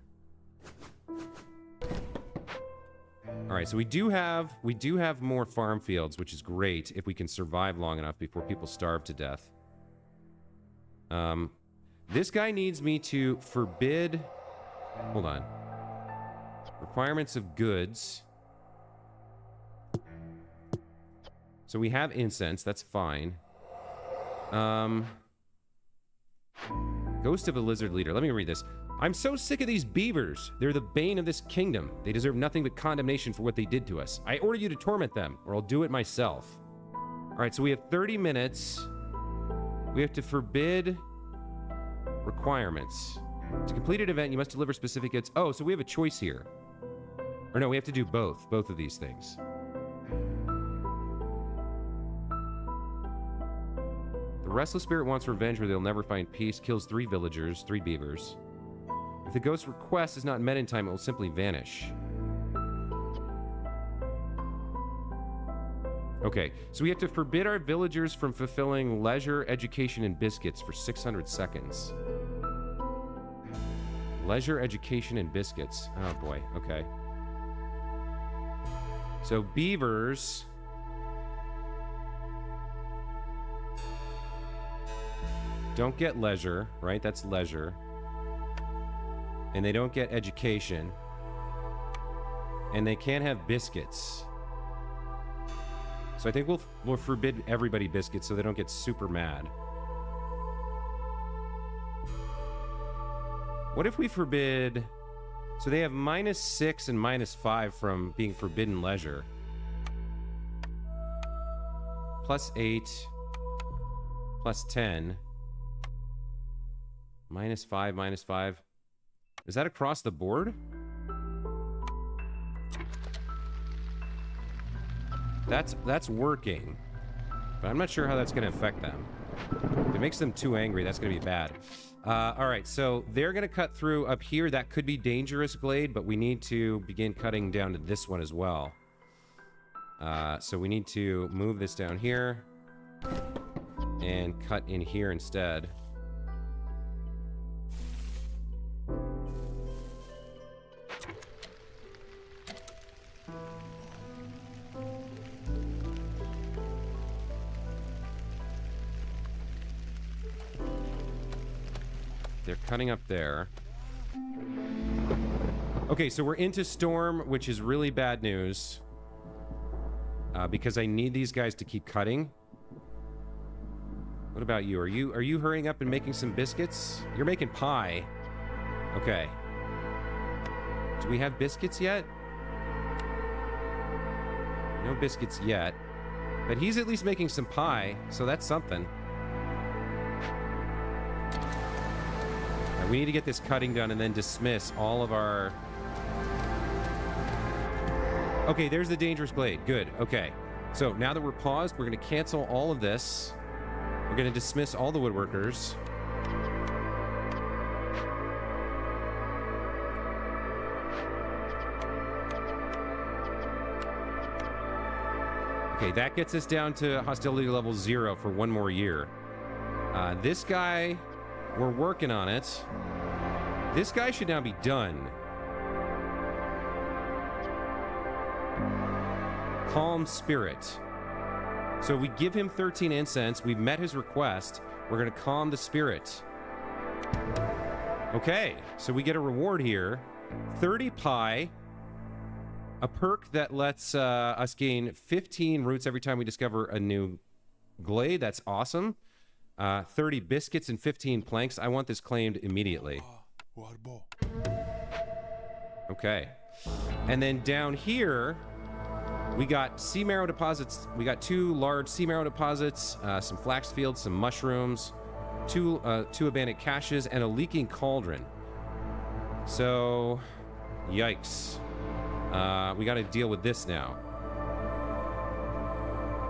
All right, so we do have more farm fields, which is great if we can survive long enough before people starve to death. This guy needs me to forbid... Hold on. Requirements of goods. So we have incense, that's fine. Ghost of a lizard leader. Let me read this. I'm so sick of these beavers. They're the bane of this kingdom. They deserve nothing but condemnation for what they did to us. I order you to torment them, or I'll do it myself. All right, so we have 30 minutes. We have to forbid requirements. To complete an event, you must deliver specific goods. Oh, so we have a choice here. Or no, we have to do both of these things. The restless spirit wants revenge where they'll never find peace, kills 3 villagers, 3 beavers. If the ghost's request is not met in time, it will simply vanish. Okay, so we have to forbid our villagers from fulfilling leisure, education, and biscuits for 600 seconds. Leisure, education, and biscuits. Oh boy, okay. So beavers... don't get leisure, right? That's leisure. And they don't get education. And they can't have biscuits. So I think we'll forbid everybody biscuits so they don't get super mad. What if we forbid... So they have -6 and -5 from being forbidden leisure. +8, +10. -5, -5. Is that across the board? That's working. But I'm not sure how that's going to affect them. If it makes them too angry, that's going to be bad. All right, so they're going to cut through up here. That could be dangerous glade, but we need to begin cutting down to this one as well. So we need to move this down here and cut in here instead. They're cutting up there. Okay, so we're into storm, which is really bad news. Because I need these guys to keep cutting. What about you? Are you hurrying up and making some biscuits? You're making pie. Okay. Do we have biscuits yet? No biscuits yet. But he's at least making some pie, so that's something. We need to get this cutting done and then dismiss all of our... Okay, there's the dangerous glade. Good. Okay. So now that we're paused, we're going to cancel all of this. We're going to dismiss all the woodworkers. Okay, that gets us down to hostility level 0 for 1 more year. This guy... We're working on it. This guy should now be done. Calm spirit. So we give him 13 incense. We've met his request. We're going to calm the spirit. Okay, so we get a reward here. 30 pie. A perk that lets us gain 15 roots every time we discover a new glade. That's awesome. 30 biscuits and 15 planks. I want this claimed immediately. Okay. And then down here, we got sea marrow deposits. We got 2 large sea marrow deposits, some flax fields, some mushrooms, 2 abandoned caches, and a leaking cauldron. So, yikes. We got to deal with this now.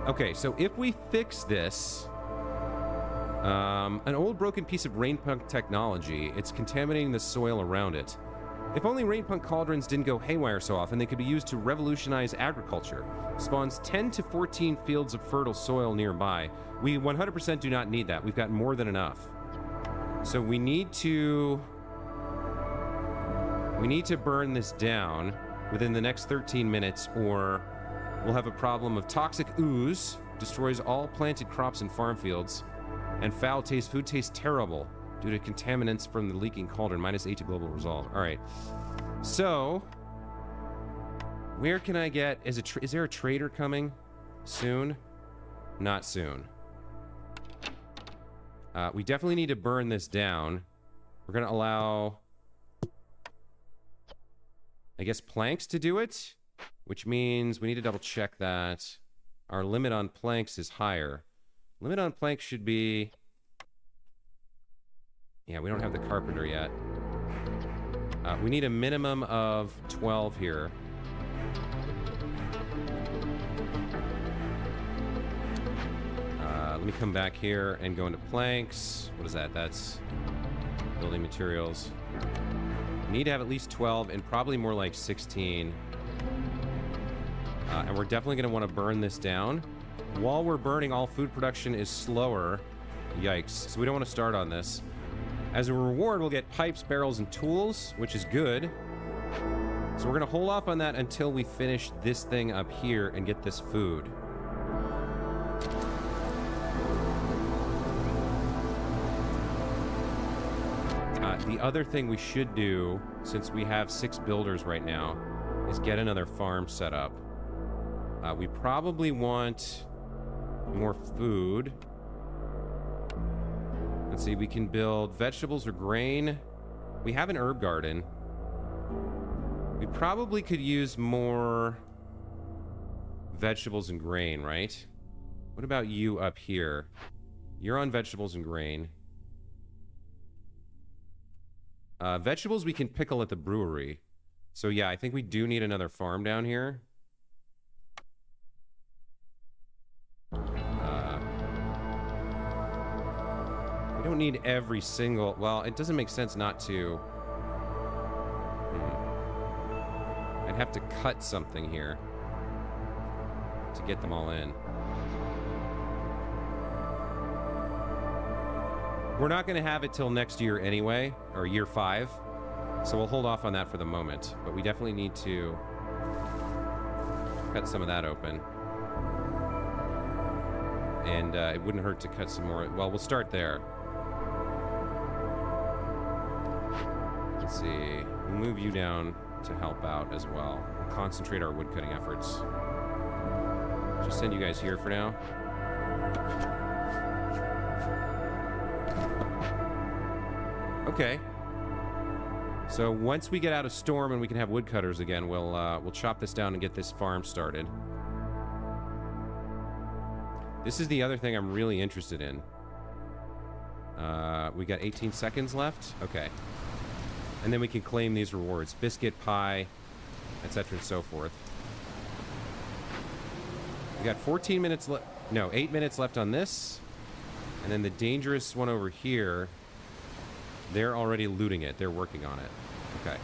Okay, so if we fix this, an old broken piece of rainpunk technology, it's contaminating the soil around it. If only rainpunk cauldrons didn't go haywire so often, they could be used to revolutionize agriculture. Spawns 10 to 14 fields of fertile soil nearby. We 100% do not need that. We've got more than enough. So we need to burn this down within the next 13 minutes, or we'll have a problem of toxic ooze, destroys all planted crops and farm fields, and foul taste. Food tastes terrible due to contaminants from the leaking cauldron. -8 to global resolve. All right. So, where can I get... Is there a trader coming soon? Not soon. We definitely need to burn this down. We're going to allow, I guess, planks to do it, which means we need to double check that our limit on planks is higher. Limit on planks should be... Yeah, we don't have the carpenter yet. We need a minimum of 12 here. Let me come back here and go into planks. What is that? That's building materials. We need to have at least 12 and probably more like 16. And we're definitely going to want to burn this down. While we're burning, all food production is slower. Yikes. So we don't want to start on this. As a reward, we'll get pipes, barrels, and tools, which is good. So we're going to hold off on that until we finish this thing up here and get this food. The other thing we should do, since we have 6 builders right now, is get another farm set up. We probably want more food. Let's see, we can build vegetables or grain. We have an herb garden. We probably could use more vegetables and grain, right? What about you up here? You're on vegetables and grain. Vegetables we can pickle at the brewery. So yeah, I think we do need another farm down here. We don't need every single... Well, it doesn't make sense not to... I'd have to cut something here to get them all in. We're not going to have it till next year anyway, or year 5. So we'll hold off on that for the moment. But we definitely need to cut some of that open. And it wouldn't hurt to cut some more. Well, we'll start there. Let's see. We'll move you down to help out as well. We'll concentrate our woodcutting efforts. Just send you guys here for now. Okay. So once we get out of storm and we can have woodcutters again, we'll chop this down and get this farm started. This is the other thing I'm really interested in. We got 18 seconds left. Okay. And then we can claim these rewards. Biscuit, pie, etc. and so forth. We got 14 minutes left. No, 8 minutes left on this. And then the dangerous one over here, they're already looting it. They're working on it. Okay.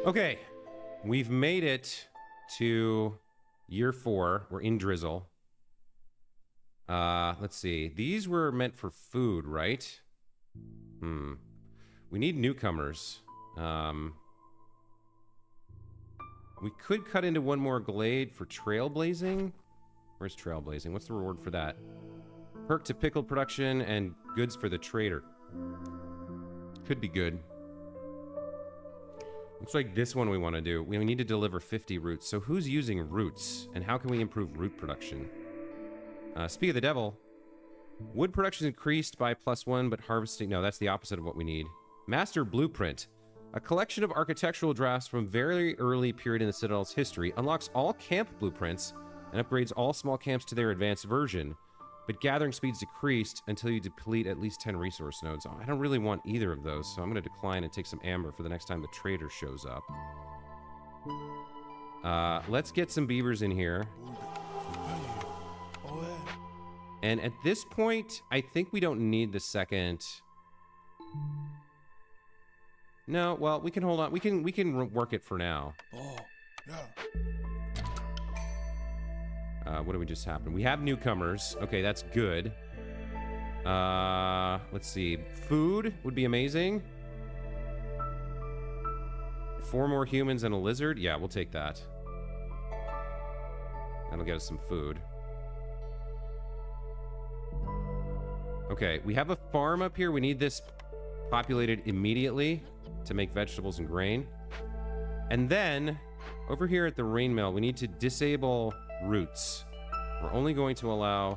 Okay. We've made it to year 4. We're in drizzle. Let's see. These were meant for food, right? We need newcomers. We could cut into one more glade for trailblazing. Where's trailblazing? What's the reward for that? Perk to pickled production and goods for the trader. Could be good. Looks like this one we want to do. We need to deliver 50 roots. So who's using roots? And how can we improve root production? Speak of the devil. Wood production increased by +1, but harvesting... No, that's the opposite of what we need. Master Blueprint. A collection of architectural drafts from very early period in the Citadel's history. Unlocks all camp blueprints and upgrades all small camps to their advanced version. But gathering speed's decreased until you deplete at least 10 resource nodes. Oh, I don't really want either of those, so I'm going to decline and take some amber for the next time the trader shows up. Let's get some beavers in here. And at this point, I think we don't need the second... No, well, we can hold on. We can work it for now. What did we just happen? We have newcomers. Okay, that's good. Let's see. Food would be amazing. 4 more humans and a lizard. Yeah, we'll take that. That'll get us some food. Okay, we have a farm up here. We need this populated immediately to make vegetables and grain. And then, over here at the rain mill, we need to disable roots. We're only going to allow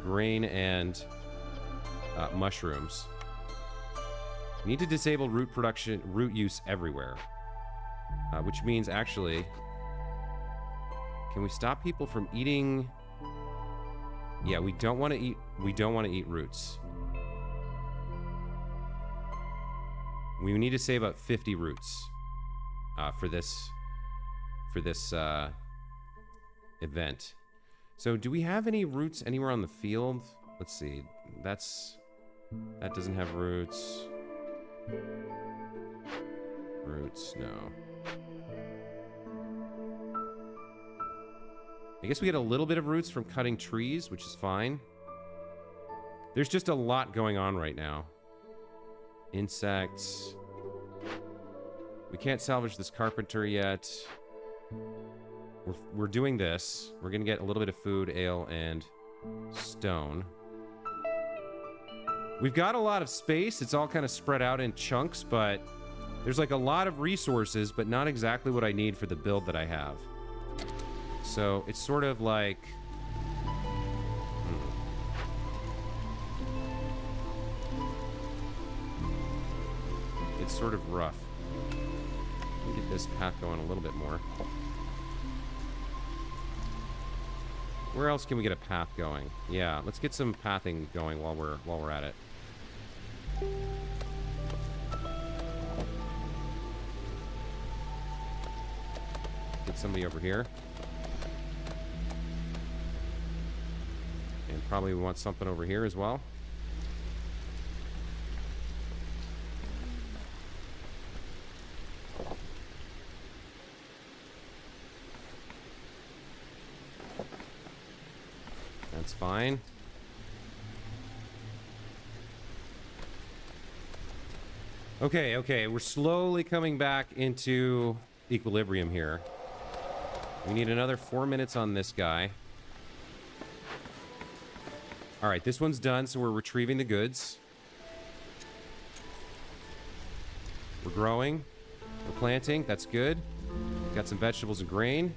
grain and mushrooms. We need to disable root production, root use everywhere. Which means, actually... Can we stop people from eating... Yeah, we don't want to eat roots. We need to save up 50 roots for this event. So do we have any roots anywhere on the field? Let's see. That doesn't have roots. Roots, no. I guess we get a little bit of roots from cutting trees, which is fine. There's just a lot going on right now. Insects. We can't salvage this carpenter yet. We're doing this. We're gonna get a little bit of food, ale, and stone. We've got a lot of space. It's all kind of spread out in chunks, but there's like a lot of resources, but not exactly what I need for the build that I have. So it's sort of like... It's sort of rough. Let me get this path going a little bit more. Where else can we get a path going? Yeah, let's get some pathing going while we're at it. Get somebody over here. And probably we want something over here as well. That's fine. Okay, we're slowly coming back into equilibrium here. We need another 4 minutes on this guy. All right, this one's done, so we're retrieving the goods. We're growing. We're planting. That's good. Got some vegetables and grain.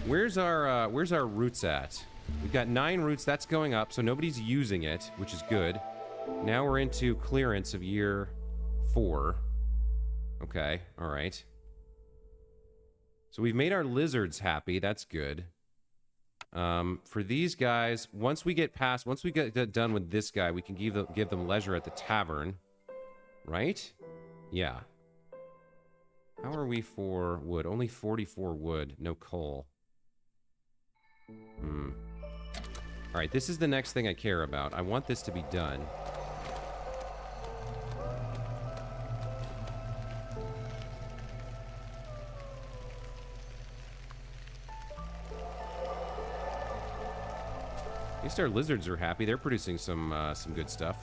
Where's our roots at? We've got 9 roots. That's going up, so nobody's using it, which is good. Now we're into clearance of year 4. Okay, all right. So we've made our lizards happy. That's good. For these guys, once we get done with this guy, we can give them leisure at the tavern. Right? Yeah. How are we for wood? Only 44 wood, no coal. Alright, this is the next thing I care about. I want this to be done. At least our lizards are happy. They're producing some good stuff.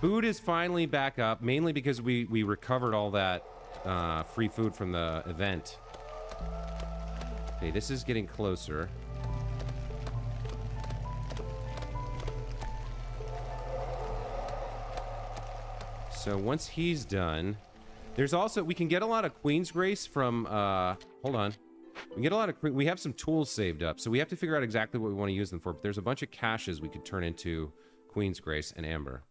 Food is finally back up, mainly because we recovered all that free food from the event. Okay, this is getting closer. So once he's done, There's also, we can get a lot of Queen's Grace from, hold on. We can get a lot of, we have some tools saved up, so we have to figure out exactly what we want to use them for, but there's a bunch of caches we could turn into Queen's Grace and Amber.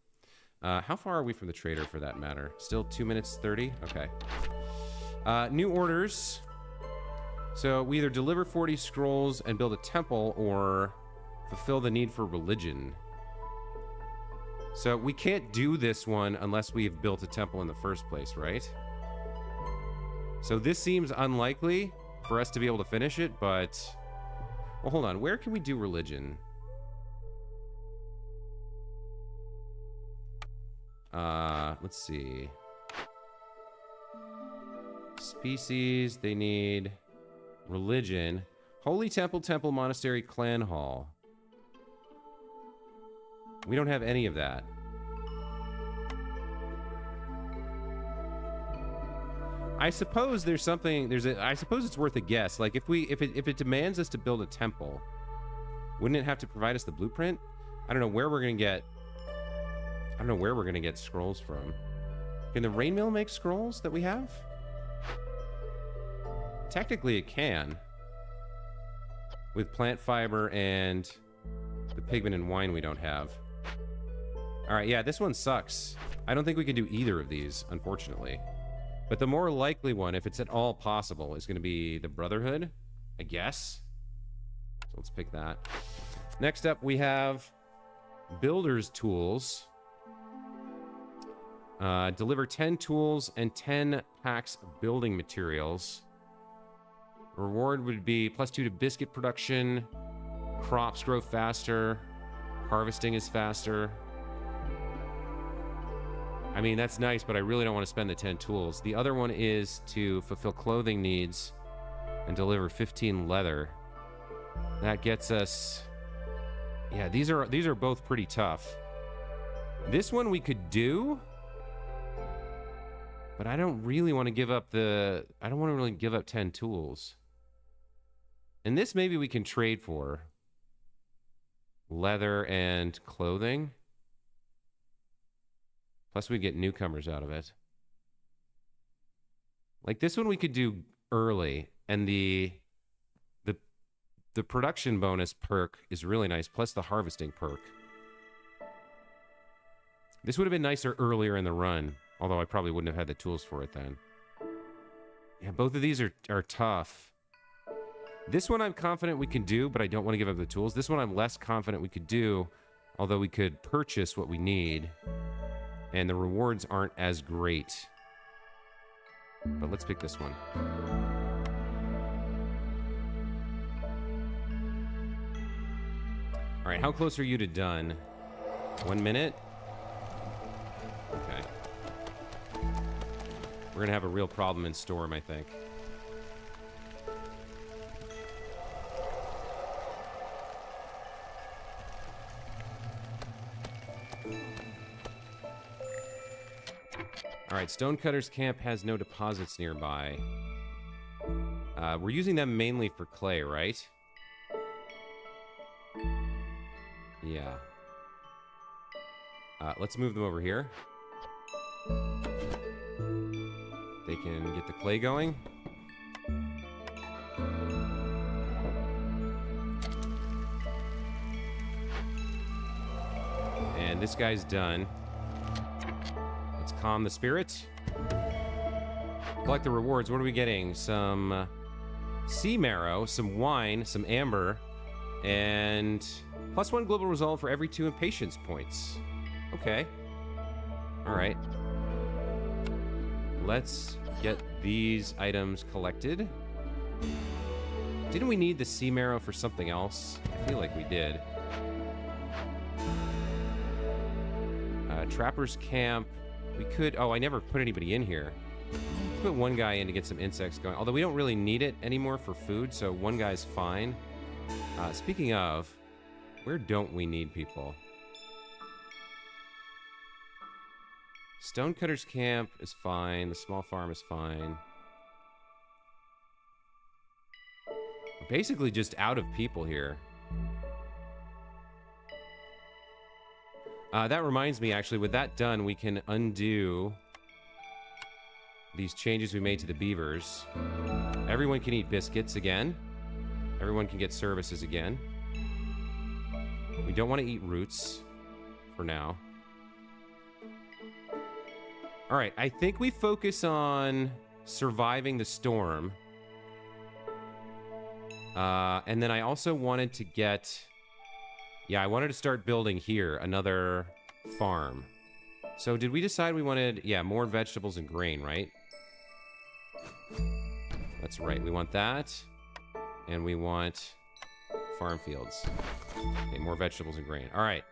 How far are we from the trader, for that matter? Still 2 minutes 30? Okay. New orders. So we either deliver 40 scrolls and build a temple, or fulfill the need for religion. So we can't do this one unless we've built a temple in the first place, right? So this seems unlikely for us to be able to finish it, but... Well, hold on. Where can we do religion? Let's see. Species, they need religion. Holy Temple, Temple, Monastery, Clan Hall. We don't have any of that. I suppose there's something, I suppose it's worth a guess. Like if it demands us to build a temple, wouldn't it have to provide us the blueprint? I don't know where we're going to get scrolls from. Can the rain mill make scrolls that we have? Technically it can. With plant fiber and the pigment and wine we don't have. Alright, yeah, this one sucks. I don't think we can do either of these, unfortunately. But the more likely one, if it's at all possible, is going to be the Brotherhood, I guess. So let's pick that. Next up, we have Builder's Tools. Deliver 10 tools and 10 packs of building materials. Reward would be +2 to biscuit production. Crops grow faster. Harvesting is faster. I mean, that's nice, but I really don't want to spend the 10 tools. The other one is to fulfill clothing needs and deliver 15 leather. That gets us... Yeah, these are both pretty tough. This one we could do, but I don't really want to give up the... I don't want to really give up 10 tools. And this maybe we can trade for. Leather and clothing. Plus we get newcomers out of it. Like this one we could do early, and the production bonus perk is really nice, plus the harvesting perk. This would have been nicer earlier in the run, although I probably wouldn't have had the tools for it then. Yeah, both of these are tough. This one I'm confident we can do, but I don't want to give up the tools. This one I'm less confident we could do, although we could purchase what we need. And the rewards aren't as great. But let's pick this one. All right, how close are you to done? 1 minute? Okay. We're gonna have a real problem in Storm, I think. All right, Stonecutter's Camp has no deposits nearby. We're using them mainly for clay, right? Yeah. Let's move them over here. They can get the clay going. And this guy's done. Let's calm the spirits. Collect the rewards. What are we getting? Some sea marrow, some wine, some amber, and +1 global resolve for every 2 impatience points. Okay. All right. Let's get these items collected. Didn't we need the sea marrow for something else? I feel like we did. Trapper's Camp. We could... Oh, I never put anybody in here. Put one guy in to get some insects going. Although we don't really need it anymore for food, so one guy's fine. Speaking of, where don't we need people? Stonecutter's Camp is fine. The small farm is fine. We're basically just out of people here. That reminds me, actually, with that done, we can undo these changes we made to the beavers. Everyone can eat biscuits again. Everyone can get services again. We don't want to eat roots for now. All right, I think we focus on surviving the storm. And then I also wanted to get... Yeah, I wanted to start building here, another farm. So did we decide we wanted, yeah, more vegetables and grain, right? That's right, we want that. And we want farm fields. Okay, more vegetables and grain. All right.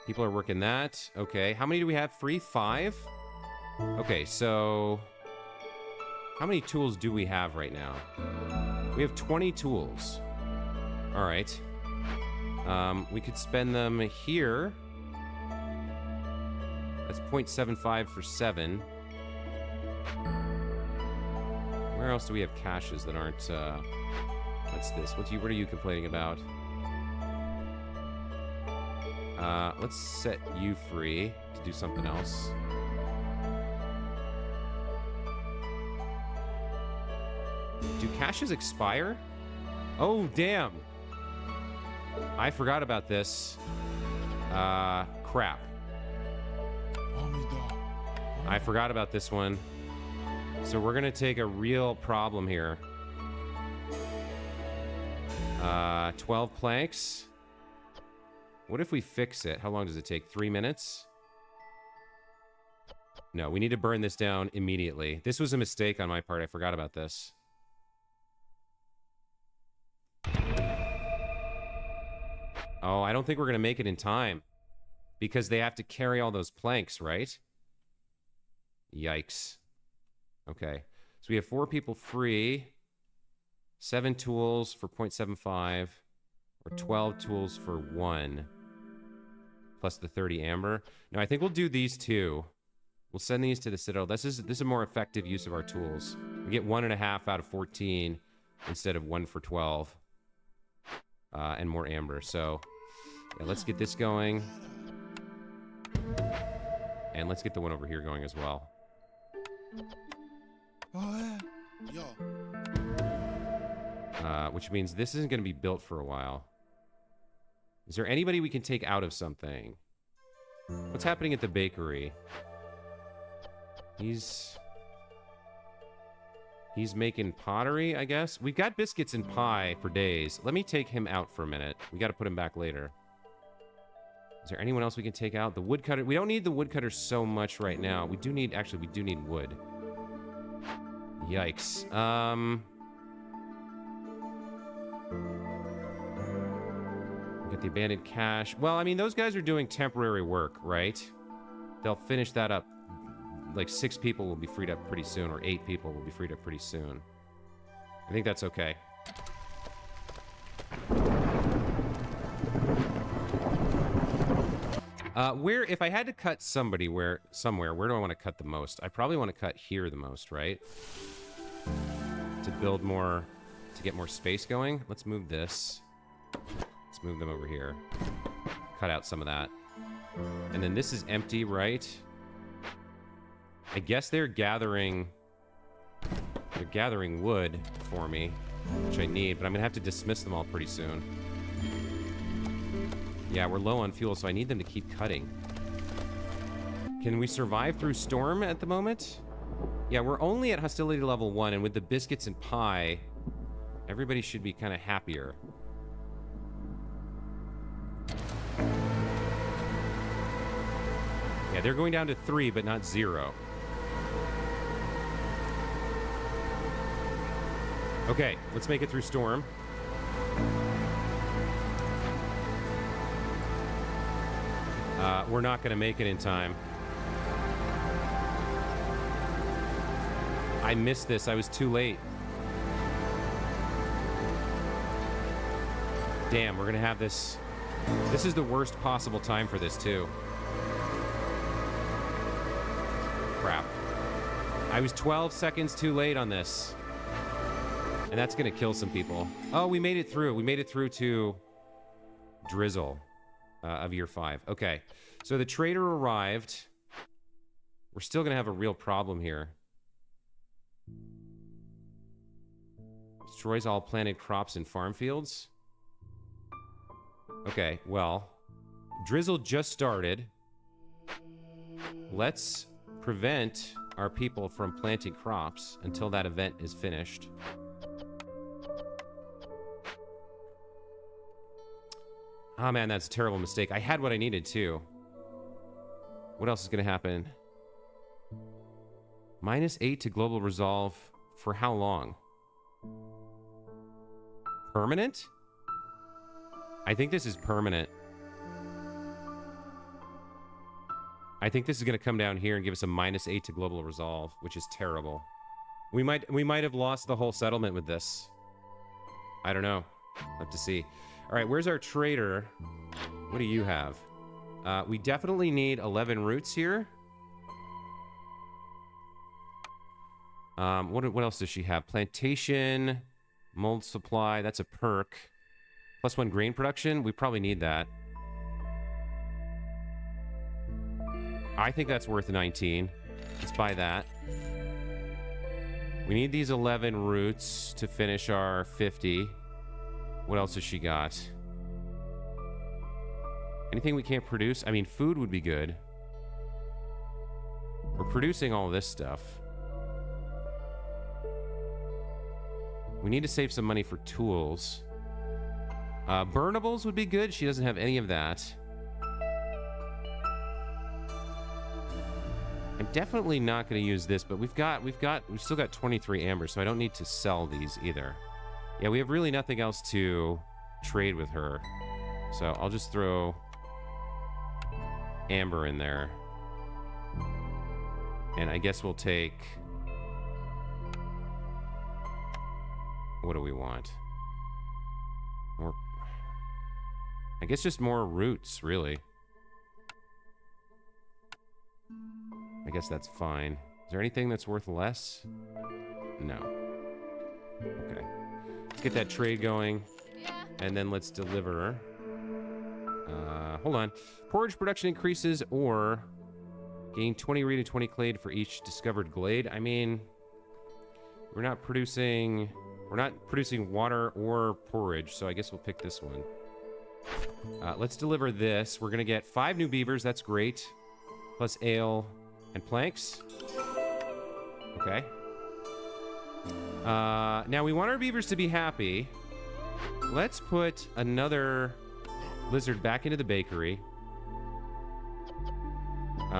People are working that. Okay, how many do we have free? 5? Okay, so... How many tools do we have right now? We have 20 tools. All right. We could spend them here. That's 0.75 for 7. Where else do we have caches that aren't, what's this? What are you complaining about? Let's set you free to do something else. Do caches expire? Oh, damn. I forgot about this. Crap. I forgot about this one. So we're gonna take a real problem here. 12 planks. What if we fix it? How long does it take? 3 minutes? No, we need to burn this down immediately. This was a mistake on my part. I forgot about this. Oh, I don't think we're going to make it in time. Because they have to carry all those planks, right? Yikes. Okay. So we have 4 people free. 7 tools for 0.75. Or 12 tools for 1. Plus the 30 amber. No, I think we'll do these 2. We'll send these to the Citadel. This is a more effective use of our tools. We get 1.5 out of 14 instead of 1 for 12. And more amber. So, yeah, let's get this going. And let's get the one over here going as well. Which means this isn't going to be built for a while. Is there anybody we can take out of something? What's happening at the bakery? He's making pottery, I guess. We've got biscuits and pie for days. Let me take him out for a minute. We got to put him back later. Is there anyone else we can take out? The woodcutter. We don't need the woodcutter so much right now. We do need, actually, we do need wood. Yikes. We got the abandoned cache. Well, I mean, those guys are doing temporary work, right? They'll finish that up. Like 6 people will be freed up pretty soon, or 8 people will be freed up pretty soon. I think that's okay. If I had to cut somebody somewhere, where do I want to cut the most? I probably want to cut here the most, right? To build more, to get more space going. Let's move this. Let's move them over here. Cut out some of that. And then this is empty, right? I guess they're gathering wood for me, which I need, but I'm gonna have to dismiss them all pretty soon. Yeah, we're low on fuel, so I need them to keep cutting. Can we survive through storm at the moment? Yeah, we're only at hostility level 1, and with the biscuits and pie, everybody should be kind of happier. Yeah, they're going down to 3, but not 0. Okay, let's make it through storm. We're not going to make it in time. I missed this. I was too late. Damn, we're going to have this. This is the worst possible time for this, too. Crap. I was 12 seconds too late on this. And that's going to kill some people. Oh, we made it through. We made it through to Drizzle of year 5. Okay. So the trader arrived. we're still going to have a real problem here. Destroys all planted crops and farm fields. Okay, well, drizzle just started. Let's prevent our people from planting crops until that event is finished. Oh man, that's a terrible mistake. I had what I needed too. What else is going to happen? -8 to global resolve for how long? Permanent? I think this is permanent. I think this is going to come down here and give us a -8 to global resolve, which is terrible. We might have lost the whole settlement with this. I don't know. We'll have to see. All right, where's our trader? What do you have? We definitely need 11 roots here. What else does she have? Plantation, mold supply. That's a perk. +1 grain production. We probably need that. I think that's worth 19. Let's buy that. We need these 11 roots to finish our 50. What else has she got? Anything we can't produce? I mean, food would be good. We're producing all this stuff. We need to save some money for tools. Burnables would be good. She doesn't have any of that. I'm definitely not going to use this, but we've still got 23 amber, so I don't need to sell these either. Yeah, we have really nothing else to trade with her. So I'll just throw amber in there. And I guess we'll take... What do we want? More... I guess just more roots, really. I guess that's fine. Is there anything that's worth less? No. Okay. Let's get that trade going. And then let's deliver. Hold on. Porridge production increases or gain 20 reed and 20 clay for each discovered glade. I mean, we're not producing water or porridge, so I guess we'll pick this one. Let's deliver this. We're going to get 5 new beavers. That's great. Plus ale and planks. Okay. Now we want our beavers to be happy. Let's put another lizard back into the bakery.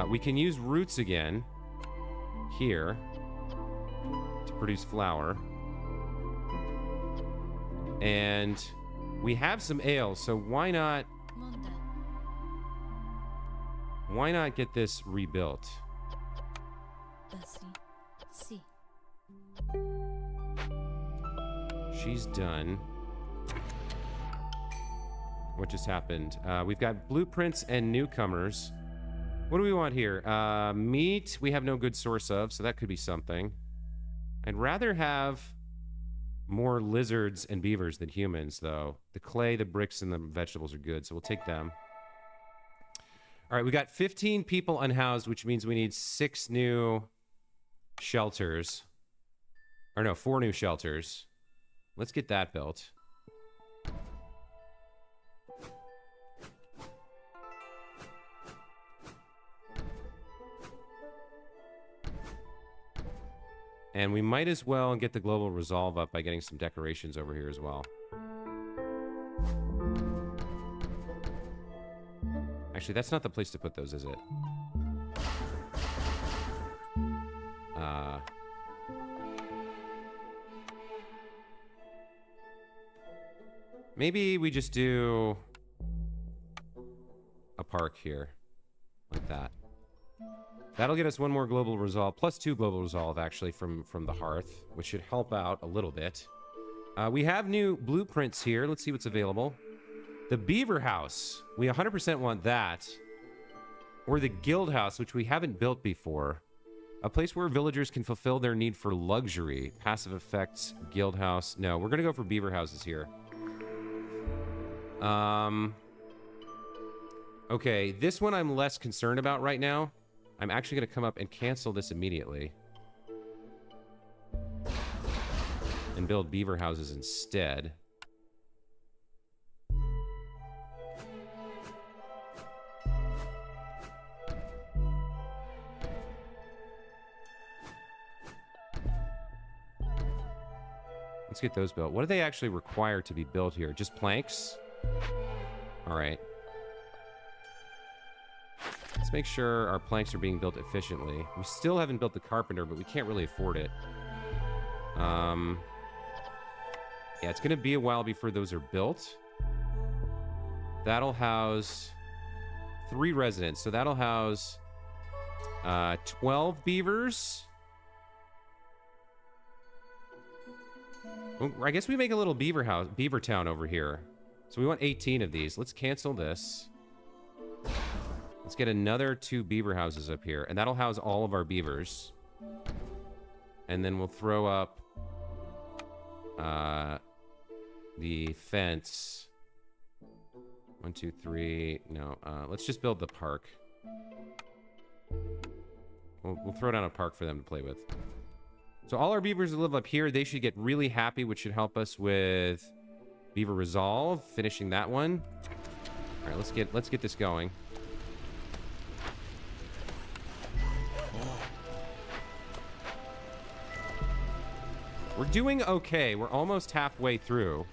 We can use roots again here to produce flour. And we have some ale, so why not get this rebuilt? She's done. What just happened? We've got blueprints and newcomers. What do we want here? Meat, we have no good source of, so that could be something. I'd rather have more lizards and beavers than humans, though. The clay, the bricks, and the vegetables are good, so we'll take them. All right, we got 15 people unhoused, which means we need 6 new shelters. Or no, 4 new shelters. Let's get that built. And we might as well get the global resolve up by getting some decorations over here as well. Actually, that's not the place to put those, is it? Maybe we just do a park here, like that. That'll get us 1 more global resolve, plus 2 global resolve, actually, from the hearth, which should help out a little bit. We have new blueprints here. Let's see what's available. The Beaver House. We 100% want that. Or the Guild House, which we haven't built before. A place where villagers can fulfill their need for luxury. Passive effects, Guild House. No, we're going to go for Beaver Houses here. Okay, this one I'm less concerned about right now. I'm actually going to come up and cancel this immediately. And build beaver houses instead. Let's get those built. What do they actually require to be built here? Just planks? All right. Let's make sure our planks are being built efficiently. We still haven't built the carpenter, but we can't really afford it. Yeah, it's going to be a while before those are built. That'll house 3 residents. So that'll house 12 beavers. Well, I guess we make a little beaver town over here. So we want 18 of these. Let's cancel this. Let's get another 2 beaver houses up here. And that'll house all of our beavers. And then we'll throw up the fence. 1, 2, 3. No, let's just build the park. We'll throw down a park for them to play with. So all our beavers that live up here, they should get really happy, which should help us with beaver resolve, finishing that one. All right, let's get this going. We're doing okay. We're almost halfway through.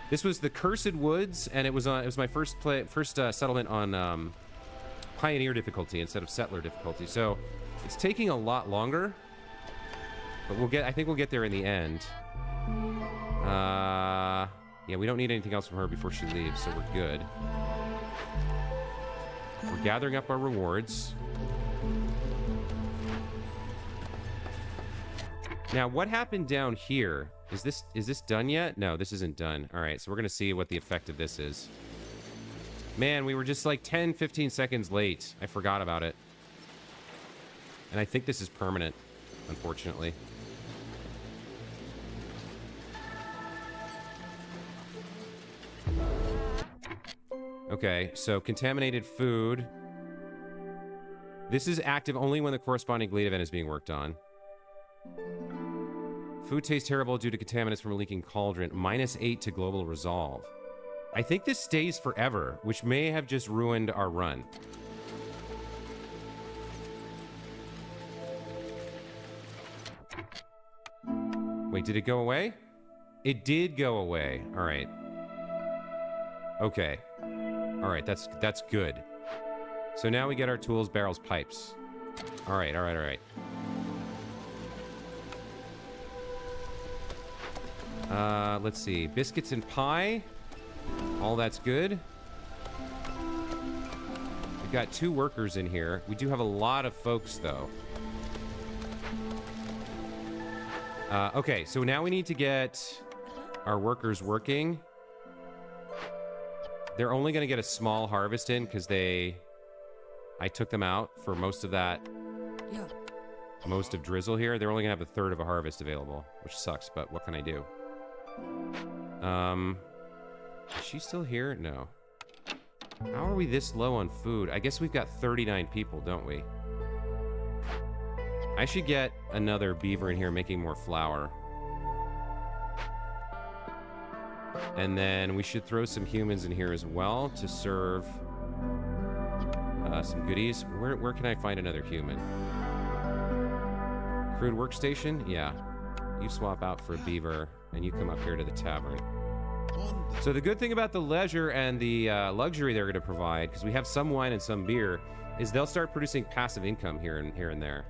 This was the Cursed Woods, and it was my first settlement on Pioneer difficulty instead of Settler difficulty. So it's taking a lot longer, but I think we'll get there in the end. Yeah, we don't need anything else from her before she leaves, so we're good. We're gathering up our rewards. Now, what happened down here? Is this done yet? No, this isn't done. All right, so we're going to see what the effect of this is. Man, we were just like 10, 15 seconds late. I forgot about it. And I think this is permanent, unfortunately. Okay, so contaminated food. This is active only when the corresponding glade event is being worked on. Food tastes terrible due to contaminants from a leaking cauldron. -8 to global resolve. I think this stays forever, which may have just ruined our run. Wait, did it go away? It did go away. All right. Okay. All right, that's good. So now we get our tools, barrels, pipes. All right, all right, all right. Let's see. Biscuits and pie. All that's good. We've got 2 workers in here. We do have a lot of folks, though. Okay, so now we need to get our workers working. They're only going to get a small harvest in because I took them out for most of that. Yeah. Most of drizzle here. They're only going to have a third of a harvest available, which sucks, but what can I do? Is she still here? No. How are we this low on food? I guess we've got 39 people, don't we? I should get another beaver in here making more flour. And then we should throw some humans in here as well to serve some goodies. Where can I find another human? Crude workstation? Yeah. You swap out for a beaver, and you come up here to the tavern. So the good thing about the leisure and the luxury they're going to provide, because we have some wine and some beer, is they'll start producing passive income here and there.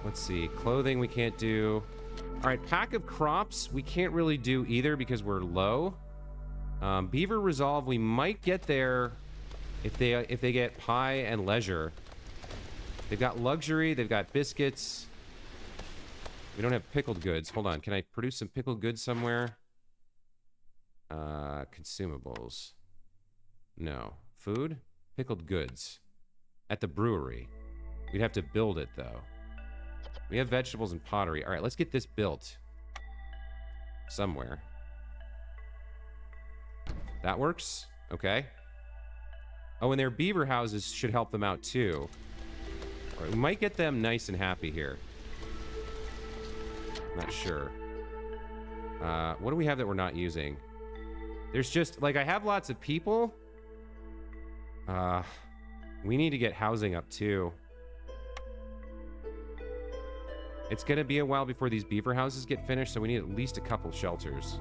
Let's see. Clothing we can't do. All right, pack of crops we can't really do either because we're low. Beaver resolve we might get there if they get pie and leisure. They've got luxury. They've got biscuits. We don't have pickled goods. Hold on. Can I produce some pickled goods somewhere? Consumables. No. Food? Pickled goods. At the brewery. We'd have to build it, though. We have vegetables and pottery. All right, let's get this built. Somewhere. That works? Okay. Oh, and their beaver houses should help them out too. All right, we might get them nice and happy here. Not sure. What do we have that we're not using? There's just, like, I have lots of people. We need to get housing up too. It's gonna be a while before these beaver houses get finished, so we need at least a couple shelters.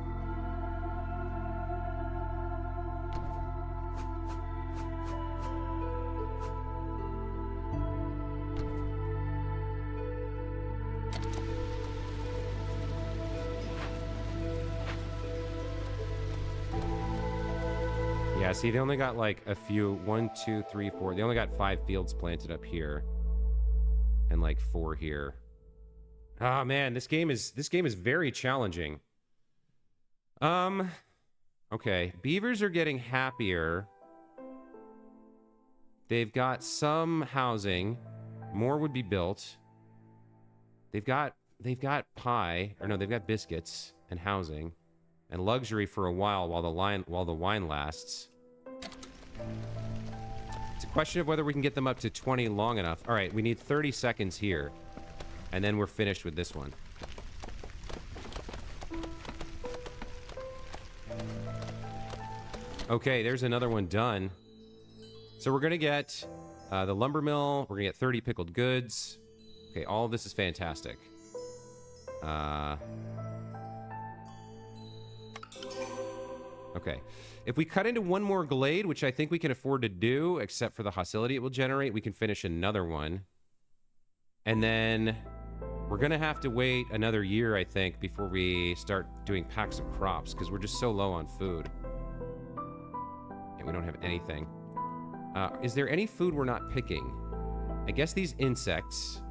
Yeah, see, they only got like a few. 1, 2, 3, 4. They only got 5 fields planted up here, and like 4 here. Ah, man, this game is very challenging. Okay, beavers are getting happier. They've got some housing. More would be built. They've got pie, or no, they've got biscuits and housing and luxury for a while the wine lasts. It's a question of whether we can get them up to 20 long enough. All right, we need 30 seconds here, and then we're finished with this one. Okay, there's another one done. So we're gonna get the lumber mill. We're gonna get 30 pickled goods. Okay, all of this is fantastic. Okay. If we cut into one more glade, which I think we can afford to do, except for the hostility it will generate, we can finish another one. And then we're going to have to wait another year, I think, before we start doing packs of crops, because we're just so low on food. And we don't have anything. Is there any food we're not picking? I guess these insects.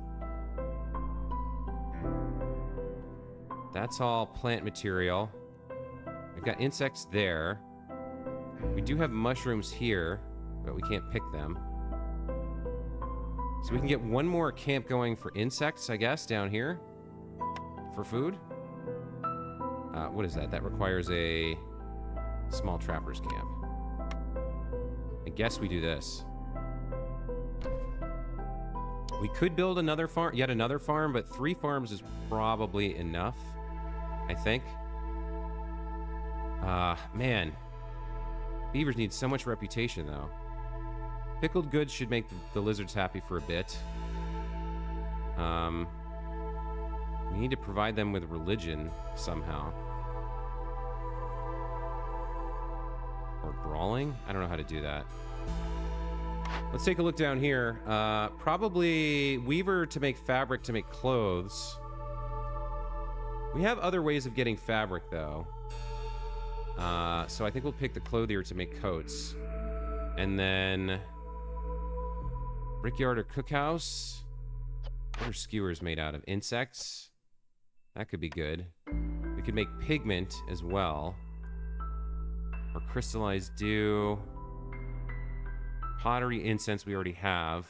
That's all plant material. We've got insects there. We do have mushrooms here, but we can't pick them. So we can get one more camp going for insects, I guess, down here. For food. What is that? That requires a small trapper's camp. I guess we do this. We could build another farm, yet another farm, but 3 farms is probably enough, I think. Man. Beavers need so much reputation, though. Pickled goods should make the lizards happy for a bit. We need to provide them with religion somehow. Or brawling? I don't know how to do that. Let's take a look down here. Probably weaver to make fabric to make clothes. We have other ways of getting fabric, though. So I think we'll pick the clothier to make coats. And then brickyard or cookhouse. What are skewers made out of? Insects? That could be good. We could make pigment as well. Or crystallized dew. Pottery, incense we already have.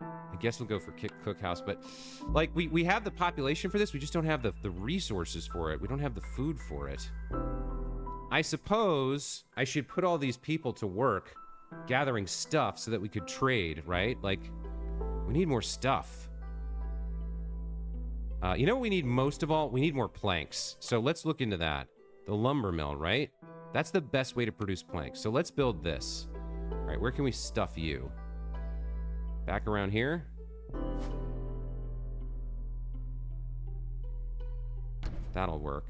I guess we'll go for cookhouse, but like we have the population for this, we just don't have the resources for it. We don't have the food for it. I suppose I should put all these people to work gathering stuff so that we could trade, right? Like, we need more stuff. You know what we need most of all? We need more planks. So let's look into that. The lumber mill, right? That's the best way to produce planks. So let's build this. All right, where can we stuff you? Back around here? That'll work.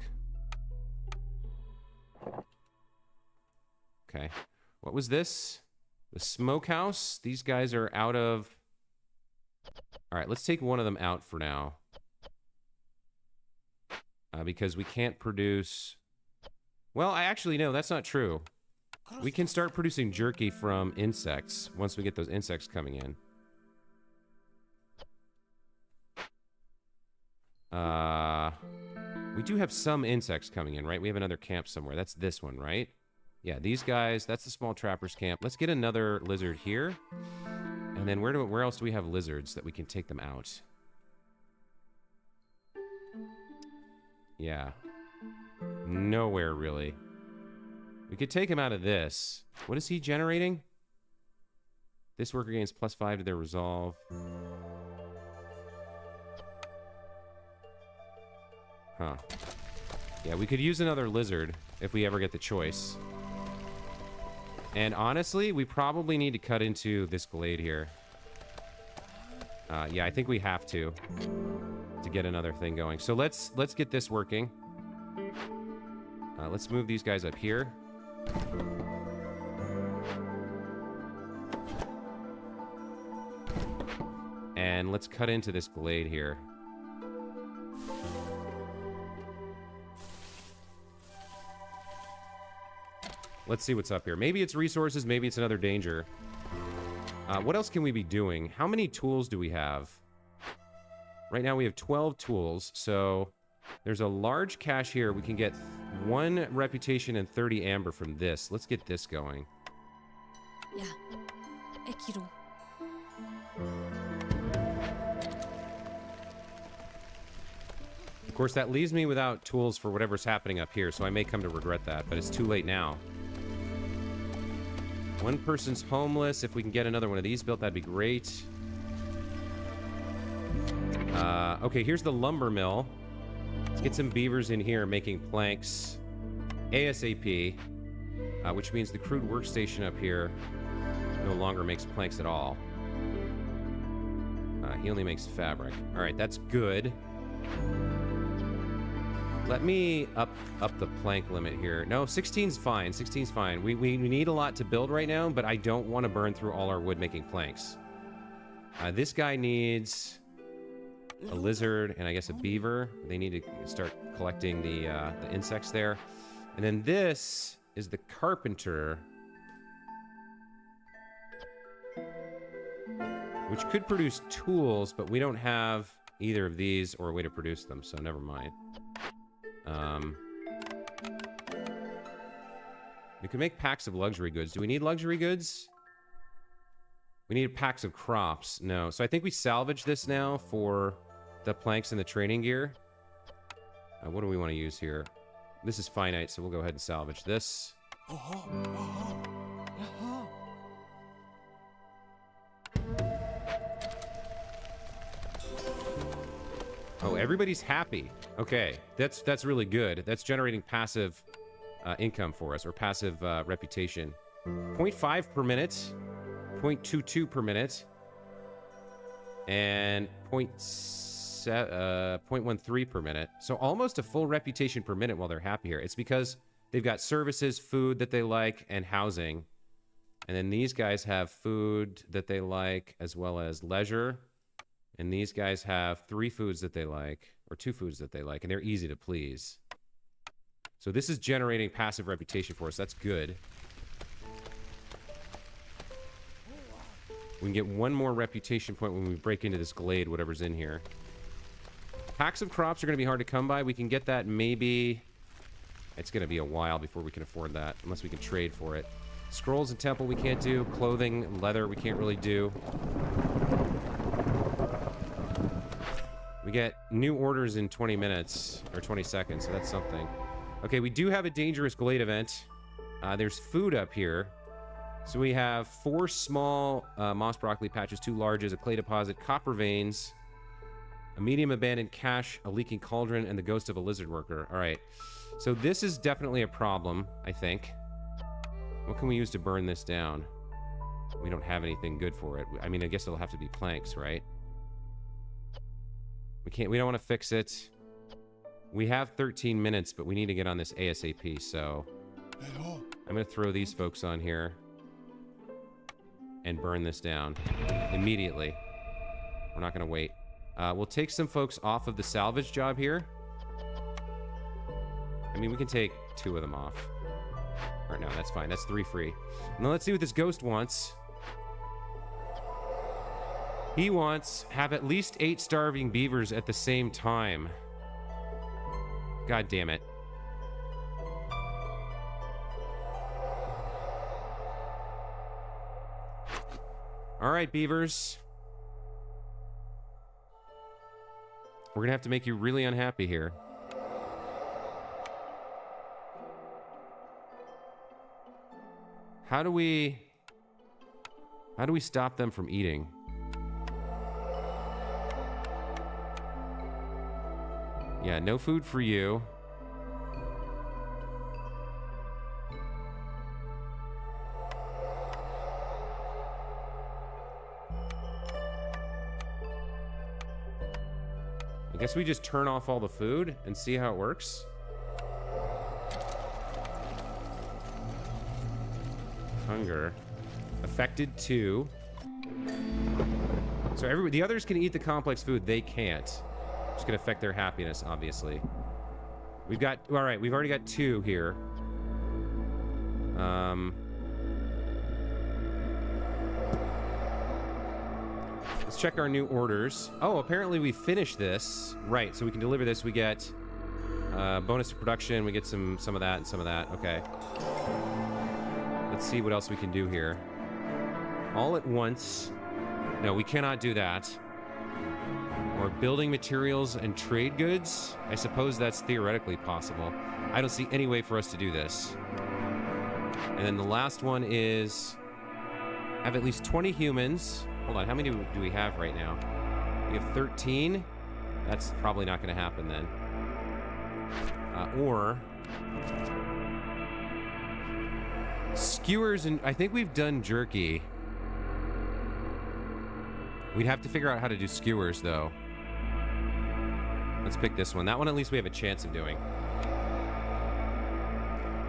Okay. What was this? The smokehouse? These guys are out of... All right, let's take one of them out for now. Because we can't produce... Well, no, that's not true. We can start producing jerky from insects once we get those insects coming in. We do have some insects coming in, right? We have another camp somewhere. That's this one, right? Yeah, these guys, that's the small trapper's camp. Let's get another lizard here. And then where else do we have lizards that we can take them out? Yeah. Nowhere, really. We could take him out of this. What is he generating? This worker gains +5 to their resolve. Huh. Yeah, we could use another lizard if we ever get the choice. And honestly, we probably need to cut into this glade here. Yeah, I think we have to get another thing going. So let's get this working. Let's move these guys up here. And let's cut into this glade here. Let's see what's up here. Maybe it's resources, maybe it's another danger. What else can we be doing? How many tools do we have? Right now we have 12 tools, so there's a large cache here. We can get 1 reputation and 30 amber from this. Let's get this going. Yeah. Ekiro. Of course, that leaves me without tools for whatever's happening up here, so I may come to regret that, but it's too late now. One person's homeless. If we can get another one of these built, that'd be great. Okay, here's the lumber mill. Let's get some beavers in here making planks ASAP, which means the crude workstation up here no longer makes planks at all. He only makes fabric. All right, that's good. Let me up the plank limit here. No, 16's fine. 16's fine. We need a lot to build right now, but I don't want to burn through all our wood making planks. This guy needs a lizard and I guess a beaver. They need to start collecting the insects there. And then this is the carpenter, which could produce tools, but we don't have either of these or a way to produce them, so never mind. We can make packs of luxury goods. Do we need luxury goods? We need packs of crops. No. So I think we salvage this now for the planks and the training gear. What do we want to use here? This is finite, so we'll go ahead and salvage this. Oh, everybody's happy. Okay, that's really good. That's generating passive income for us, or passive reputation. 0.5 per minute, 0.22 per minute, and 0.13 per minute. So almost a full reputation per minute while they're happy here. It's because they've got services, food that they like, and housing. And then these guys have food that they like, as well as leisure. And these guys have 3 foods that they like, or 2 foods that they like, and they're easy to please. So this is generating passive reputation for us. That's good. We can get 1 more reputation point when we break into this glade, whatever's in here. Packs of crops are going to be hard to come by. We can get that maybe... It's going to be a while before we can afford that, unless we can trade for it. Scrolls and temple we can't do. Clothing, leather we can't really do. We get new orders in 20 minutes, or 20 seconds, so that's something. Okay, we do have a dangerous glade event. There's food up here. So we have 4 small moss broccoli patches, 2 larges, a clay deposit, copper veins, a medium abandoned cache, a leaking cauldron, and the ghost of a lizard worker. All right, so this is definitely a problem, I think. What can we use to burn this down? We don't have anything good for it. I mean, I guess it'll have to be planks, right? We don't want to fix it. We have 13 minutes, but we need to get on this ASAP, so I'm going to throw these folks on here and burn this down immediately. We're not going to wait. We'll take some folks off of the salvage job here. I mean, we can take 2 of them off. Or no, that's fine. That's 3 free. Now let's see what this ghost wants. He wants have at least 8 starving beavers at the same time. God damn it. All right, beavers. We're gonna have to make you really unhappy here. How do we... How do we stop them from eating? Yeah, no food for you. I guess we just turn off all the food and see how it works. Hunger. Affected 2. So the others can eat the complex food. They can't. It's going to affect their happiness, obviously. We've got... All right, we've already got 2 here. Let's check our new orders. Oh, apparently we finished this. Right, so we can deliver this. We get bonus to production. We get some of that and some of that. Okay. Let's see what else we can do here. All at once. No, we cannot do that. Or building materials and trade goods. I suppose that's theoretically possible. I don't see any way for us to do this. And then the last one is have at least 20 humans. Hold on, how many do we have right now? We have 13. That's probably not going to happen then. Or skewers, and I think we've done jerky. We'd have to figure out how to do skewers, though. Let's pick this one. That one, at least we have a chance of doing.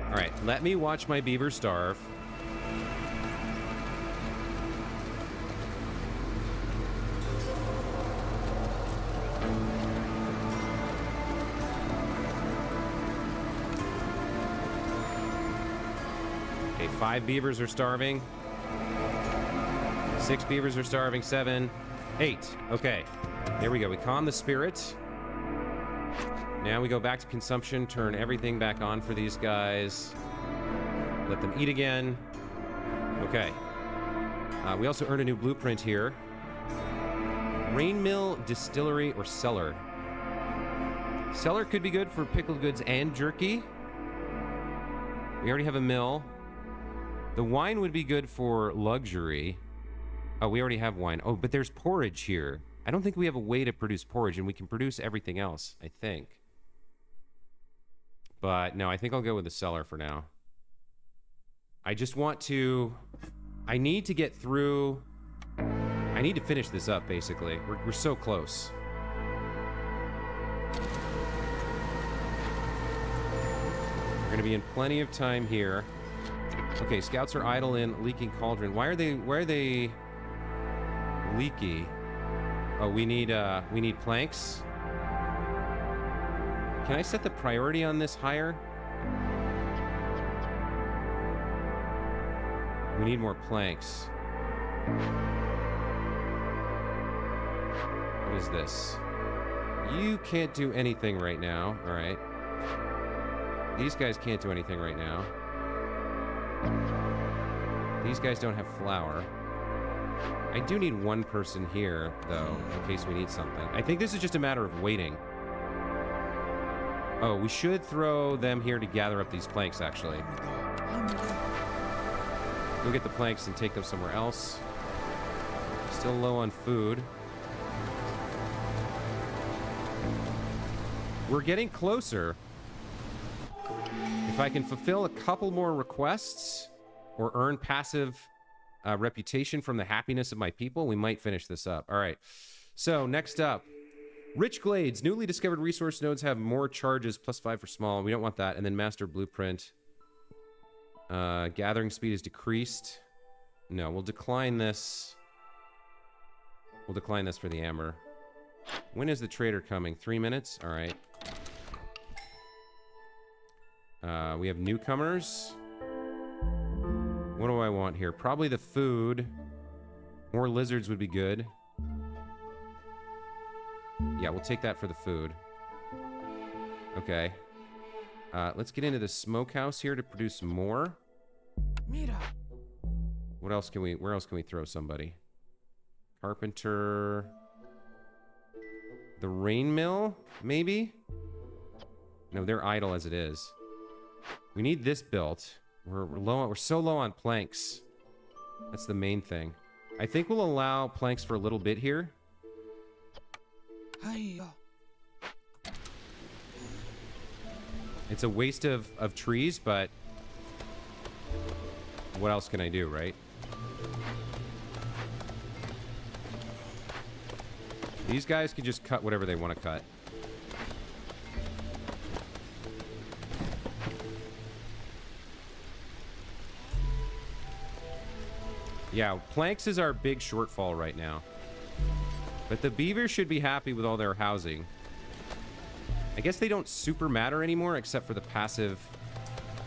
All right, let me watch my beaver starve. Okay, 5 beavers are starving. 6 beavers are starving. 7, 8. Okay, there we go. We calm the spirit. Now we go back to consumption, turn everything back on for these guys. Let them eat again. Okay. We also earned a new blueprint here. Rain mill, distillery, or cellar. Cellar could be good for pickled goods and jerky. We already have a mill. The wine would be good for luxury. Oh, we already have wine. Oh, but there's porridge here. I don't think we have a way to produce porridge, and we can produce everything else, I think. But no, I think I'll go with the cellar for now. I just want to... I need to get through... I need to finish this up, basically. We're so close. We're going to be in plenty of time here. Okay, scouts are idle in leaking cauldron. Why are they leaky? Oh, we need planks. Can I set the priority on this higher? We need more planks. What is this? You can't do anything right now. All right. These guys can't do anything right now. These guys don't have flour. I do need one person here, though, in case we need something. I think this is just a matter of waiting. Oh, we should throw them here to gather up these planks, actually. Go get the planks and take them somewhere else. Still low on food. We're getting closer. If I can fulfill a couple more requests or earn passive reputation from the happiness of my people, we might finish this up. All right. So next up, Rich Glades. Newly discovered resource nodes have more charges, +5 for small. We don't want that. And then master blueprint. Gathering speed is decreased. No, we'll decline this. We'll decline this for the amber. When is the trader coming? 3 minutes? All right. We have newcomers. What do I want here? Probably the food. More lizards would be good. Yeah, we'll take that for the food. Okay. Let's get into the smokehouse here to produce more. What else can where else can we throw somebody? Carpenter. The rain mill, maybe? No, they're idle as it is. We need this built. We're so low on planks. That's the main thing. I think we'll allow planks for a little bit here. It's a waste of trees, but what else can I do, right? These guys can just cut whatever they want to cut. Yeah, planks is our big shortfall right now. But the beavers should be happy with all their housing. I guess they don't super matter anymore except for the passive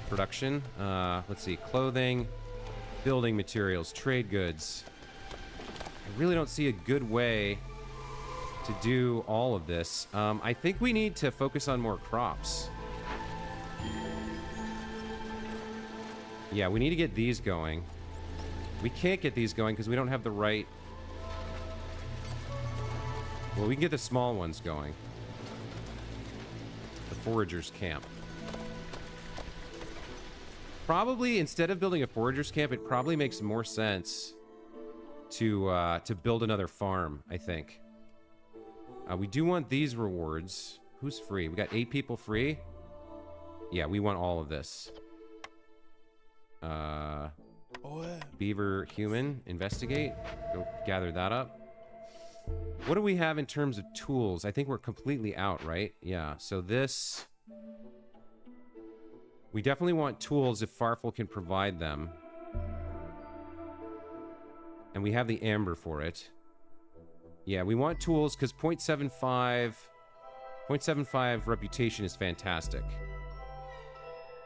production. Let's see. Clothing, building materials, trade goods. I really don't see a good way to do all of this. I think we need to focus on more crops. Yeah, we need to get these going. We can't get these going because we don't have the right... Well, we can get the small ones going. The foragers' camp. Probably, instead of building a foragers' camp, it probably makes more sense to build another farm, I think. We do want these rewards. Who's free? We got 8 people free. Yeah, we want all of this. Beaver human, investigate. Go gather that up. What do we have in terms of tools? I think we're completely out, right? Yeah, so this... We definitely want tools if Farfel can provide them. And we have the amber for it. Yeah, we want tools because 0.75 reputation is fantastic.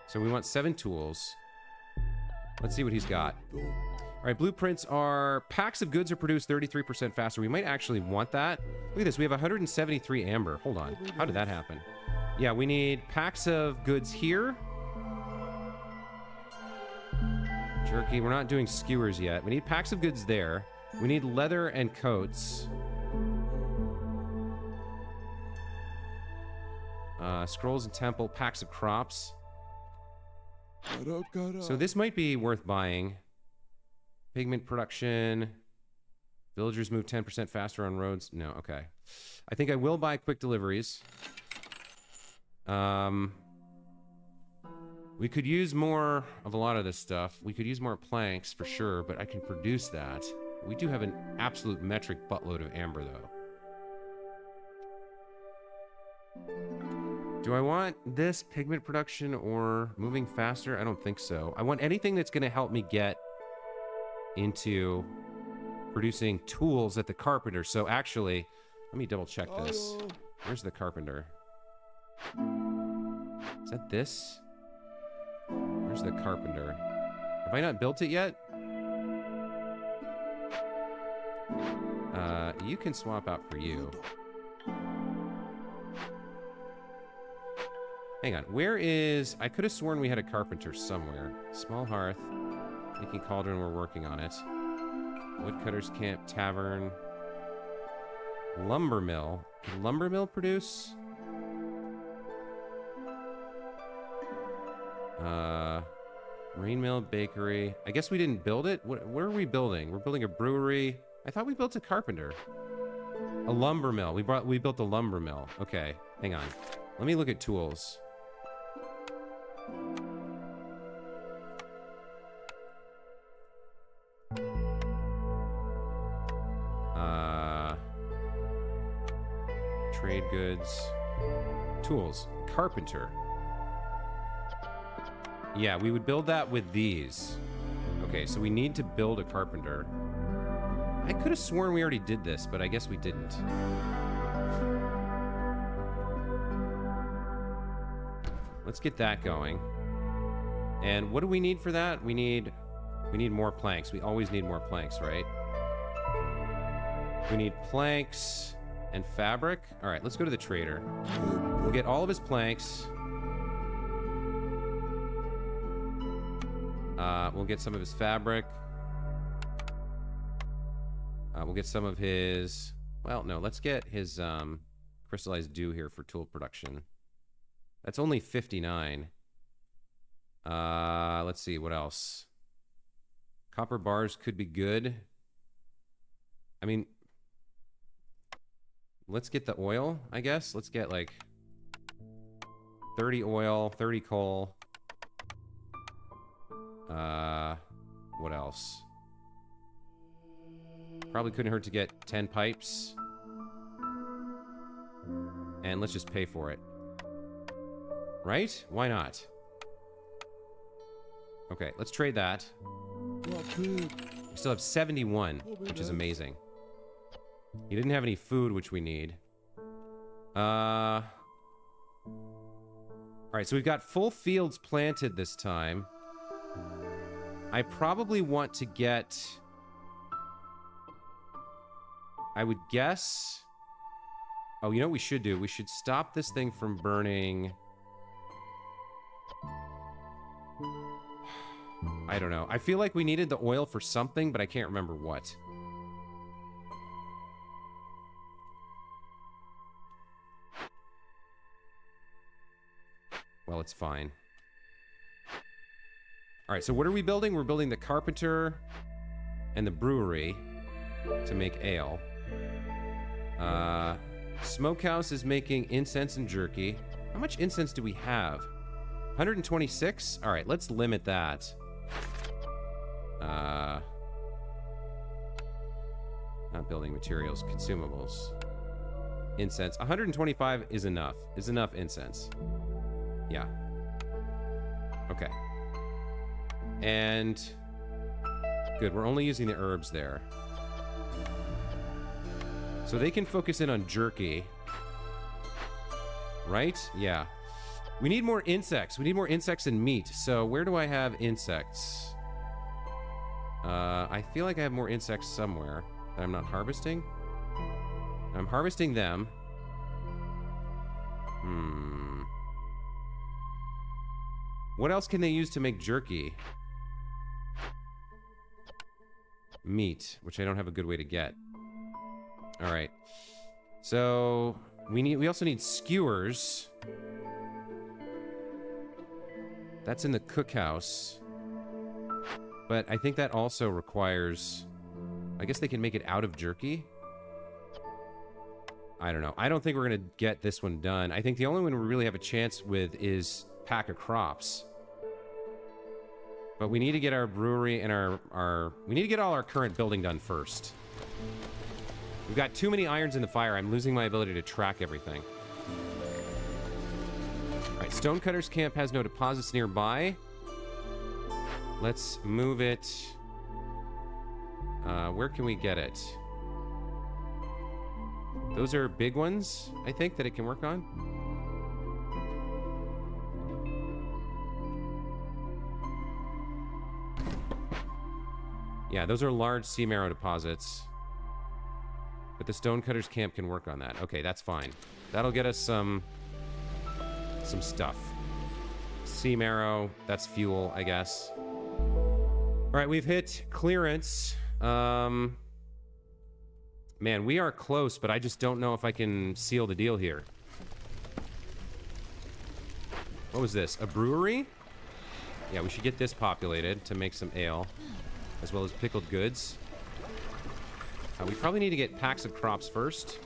So we want 7 tools. Let's see what he's got. All right, blueprints are... Packs of goods are produced 33% faster. We might actually want that. Look at this. We have 173 amber. Hold on. How did that happen? Yeah, we need packs of goods here. Jerky. We're not doing skewers yet. We need packs of goods there. We need leather and coats. Scrolls and temple. Packs of crops. So this might be worth buying. Pigment production. Villagers move 10% faster on roads. No, okay. I think I will buy quick deliveries. We could use more of a lot of this stuff. We could use more planks for sure, but I can produce that. We do have an absolute metric buttload of amber, though. Do I want this pigment production or moving faster? I don't think so. I want anything that's going to help me get into producing tools at the carpenter. So actually, let me double check this. Where's the carpenter? Is that this? Where's the carpenter? Have I not built it yet? You can swap out for you. Hang on, where is... I could have sworn we had a carpenter somewhere. Small hearth. Making cauldron, we're working on it. Woodcutter's camp, tavern. Lumber mill. Can lumber mill produce? Marine mill, bakery. I guess we didn't build it? Where are we building? We're building a brewery. I thought we built a carpenter. A lumber mill. We built a lumber mill. Okay, hang on. Let me look at tools. Trade goods. Tools. Carpenter. Yeah, we would build that with these. Okay, so we need to build a carpenter. I could have sworn we already did this, but I guess we didn't. Let's get that going. And what do we need for that? We need more planks. We always need more planks, right? We need planks and fabric. All right, let's go to the trader. We'll get all of his planks. We'll get some of his fabric. We'll get some of his... Well, no, let's get his crystallized dew here for tool production. That's only 59. Let's see, what else? Copper bars could be good. I mean, let's get the oil, I guess. Let's get like 30 oil, 30 coal. What else? Probably couldn't hurt to get 10 pipes. And let's just pay for it. Right? Why not? Okay, let's trade that. We still have 71, which is amazing. He didn't have any food, which we need. Alright, so we've got full fields planted this time. I probably want to get... I would guess... Oh, you know what we should do? We should stop this thing from burning... I don't know. I feel like we needed the oil for something, but I can't remember what. Well, it's fine. Alright, so what are we building? We're building the carpenter and the brewery to make ale. Smokehouse is making incense and jerky. How much incense do we have? 126? Alright, let's limit that. Not building materials, consumables. Incense. 125 is enough. Is enough incense. Yeah. Okay. And... Good, we're only using the herbs there. So they can focus in on jerky. Right? Yeah. We need more insects. We need more insects and meat. So where do I have insects? I feel like I have more insects somewhere that I'm not harvesting. I'm harvesting them. What else can they use to make jerky? Meat, which I don't have a good way to get. All right. So we also need skewers. That's in the cookhouse. But I think that also requires... I guess they can make it out of jerky? I don't know. I don't think we're going to get this one done. I think the only one we really have a chance with is pack of crops. But we need to get our brewery and our... We need to get all our current building done first. We've got too many irons in the fire. I'm losing my ability to track everything. Alright, Stonecutter's Camp has no deposits nearby. Let's move it. Where can we get it? Those are big ones, I think, that it can work on. Yeah, those are large sea marrow deposits. But the Stonecutter's Camp can work on that. Okay, that's fine. That'll get us some stuff. Sea marrow, that's fuel, I guess. All right, we've hit clearance. Man, we are close, but I just don't know if I can seal the deal here. What was this? A brewery? Yeah, we should get this populated to make some ale, as well as pickled goods. We probably need to get packs of crops first.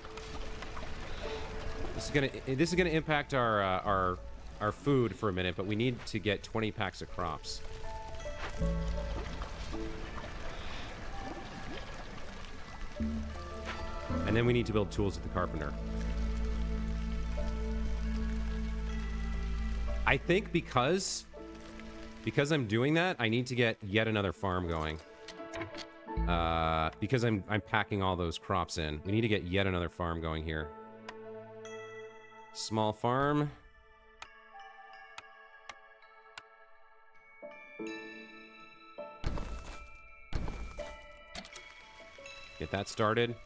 This is gonna impact our food for a minute, but we need to get 20 packs of crops. And then we need to build tools at the carpenter. I think because I'm doing that, I need to get yet another farm going. Because I'm packing all those crops in. We need to get yet another farm going here. Small farm. Get that started.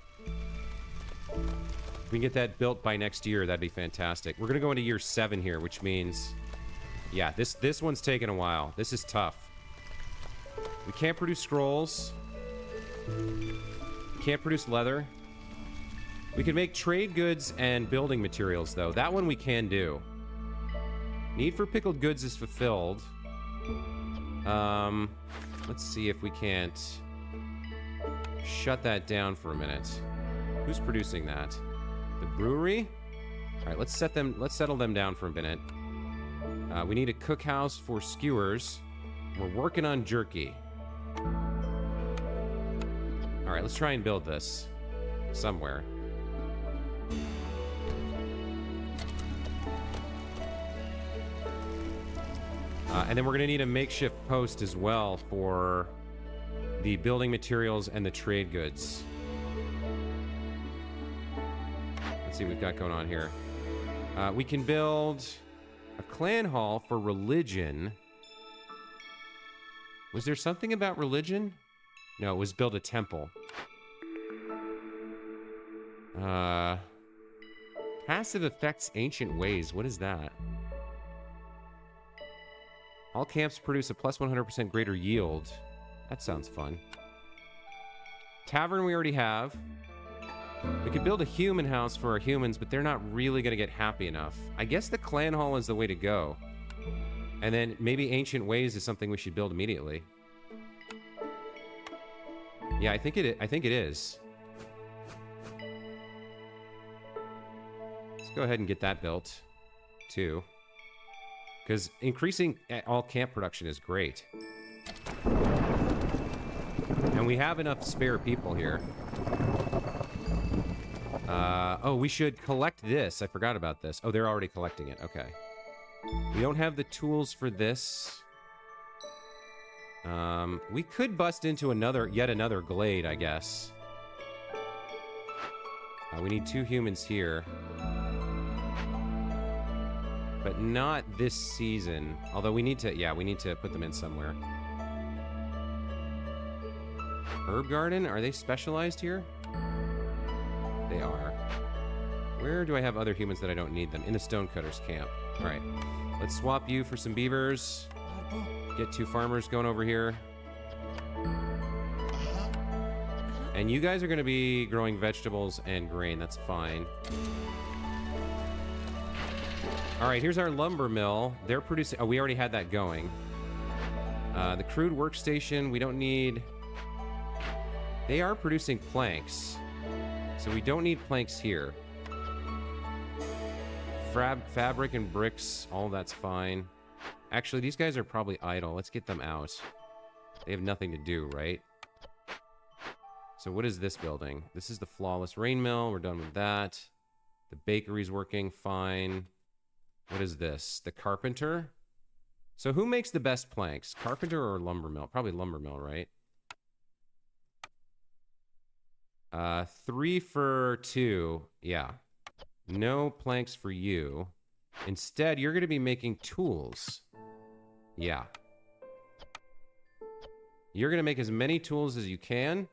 If we can get that built by next year, that'd be fantastic. We're gonna go into year 7 here, which means... Yeah, this one's taking a while. This is tough. We can't produce scrolls. We can't produce leather. We can make trade goods and building materials, though. That one we can do. Need for pickled goods is fulfilled. Let's see if we can't... shut that down for a minute. Who's producing that? The brewery? All right, let's settle them down for a minute. We need a cookhouse for skewers. We're working on jerky. All right, let's try and build this somewhere. And then we're going to need a makeshift post as well for the building materials and the trade goods. Let's see what we've got going on here. We can build a clan hall for religion. Was there something about religion? No, it was build a temple. Passive effects ancient ways. What is that? All camps produce a plus 100% greater yield. That sounds fun. Tavern we already have. We could build a human house for our humans, but they're not really going to get happy enough. I guess the clan hall is the way to go. And then maybe ancient ways is something we should build immediately. Yeah, I think it is. Let's go ahead and get that built, too. Because increasing all camp production is great. And we have enough spare people here. Oh, we should collect this. I forgot about this. Oh, they're already collecting it. Okay. We don't have the tools for this. We could bust into yet another glade, I guess. We need 2 humans here. But not this season. Although we need to put them in somewhere. Herb garden? Are they specialized here? They are. Where do I have other humans that I don't need them? In the stonecutters camp. All right. Let's swap you for some beavers. Get 2 farmers going over here. And you guys are going to be growing vegetables and grain. That's fine. All right, here's our lumber mill. They're producing... Oh, we already had that going. The crude workstation, we don't need... They are producing planks. So we don't need planks here. Fabric and bricks, all of that's fine. Actually, these guys are probably idle. Let's get them out. They have nothing to do, right? So what is this building? This is the flawless rain mill. We're done with that. The bakery's working fine. What is this? The carpenter? So who makes the best planks? Carpenter or lumber mill? Probably lumber mill, right? 3 for 2. Yeah. No planks for you. Instead, you're going to be making tools. Yeah. You're going to make as many tools as you can.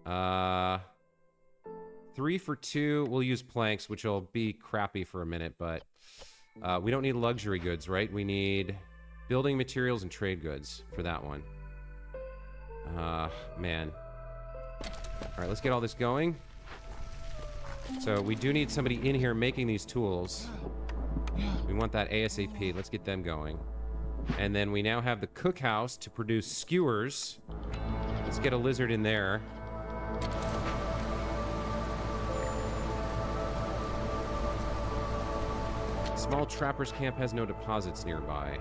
3 for 2. We'll use planks, which will be crappy for a minute, but we don't need luxury goods, right? We need building materials and trade goods for that one. Man. All right, let's get all this going. So we do need somebody in here making these tools. We want that ASAP. Let's get them going. And then we now have the cookhouse to produce skewers. Let's get a lizard in there. Small trapper's camp has no deposits nearby.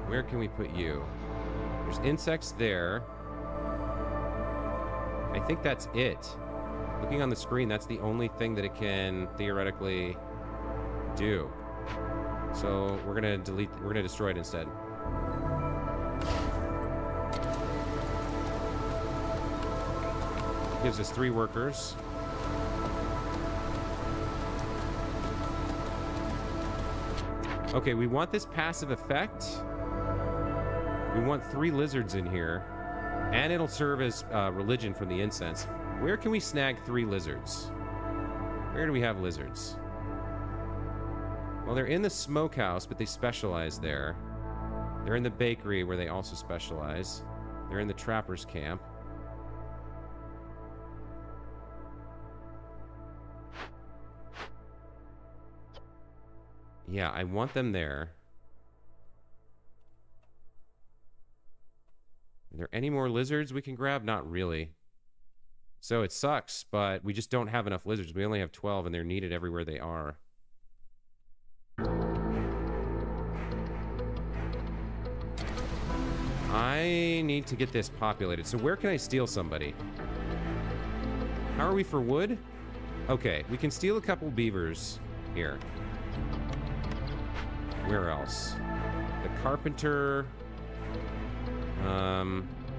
Where can we put you? There's insects there. I think that's it. Looking on the screen, that's the only thing that it can theoretically do. So we're gonna destroy it instead. Gives us 3 workers. Okay, we want this passive effect. We want 3 lizards in here. And it'll serve as religion from the incense. Where can we snag 3 lizards? Where do we have lizards? Well, they're in the smokehouse, but they specialize there. They're in the bakery, where they also specialize. They're in the trapper's camp. Yeah, I want them there. there any more lizards we can grab? Not really. So it sucks, but we just don't have enough lizards. We only have 12, and they're needed everywhere they are. I need to get this populated. So where can I steal somebody? How are we for wood? Okay, we can steal a couple beavers here. Where else? The carpenter.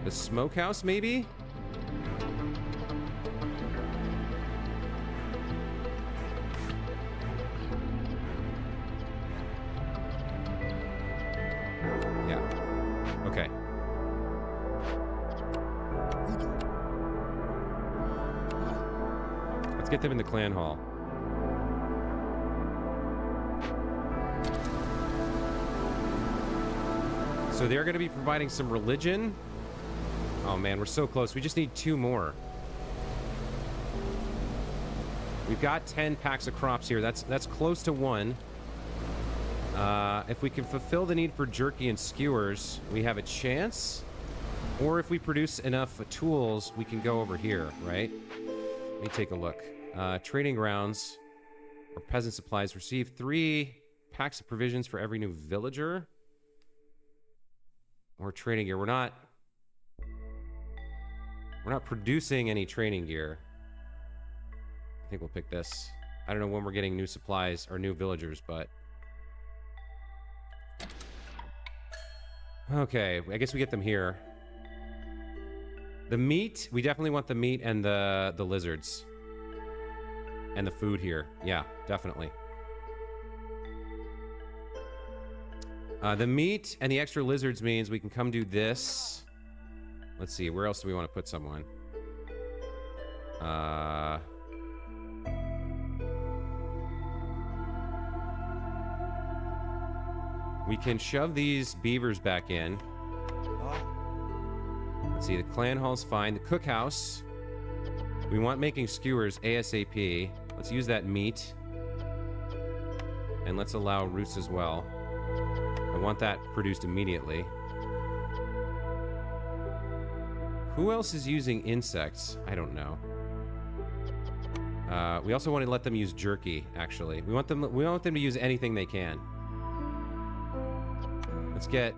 The smokehouse, maybe? Yeah. Okay. Let's get them in the clan hall. So they're going to be providing some religion. Oh man, we're so close. We just need 2 more. We've got 10 packs of crops here. That's close to 1. If we can fulfill the need for jerky and skewers, we have a chance. Or if we produce enough tools, we can go over here, right? Let me take a look. Trading grounds or peasant supplies receive 3 packs of provisions for every new villager. Or trading gear. We're not producing any training gear. I think we'll pick this. I don't know when we're getting new supplies or new villagers, but okay, I guess we get them here. The meat, we definitely want the meat and the lizards. And the food here. Yeah, definitely. The meat and the extra lizards means we can come do this. Let's see, where else do we want to put someone? We can shove these beavers back in. Let's see, the clan hall's fine. The cookhouse. We want making skewers ASAP. Let's use that meat. And let's allow roosts as well. I want that produced immediately. Who else is using insects? I don't know. We also want to let them use jerky, actually. We want them to use anything they can. Let's get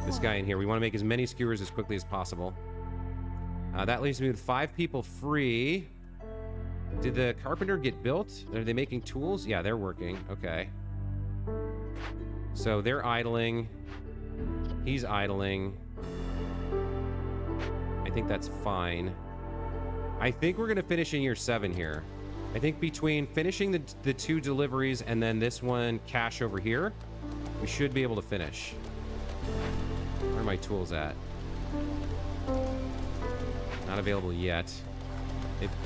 this guy in here. We want to make as many skewers as quickly as possible. That leaves me with 5 people free. Did the carpenter get built? Are they making tools? Yeah, they're working. Okay. So they're idling. He's idling. I think that's fine. I think we're going to finish in year 7 here. I think between finishing the 2 deliveries and then this one cash over here, we should be able to finish. Where are my tools at? Not available yet.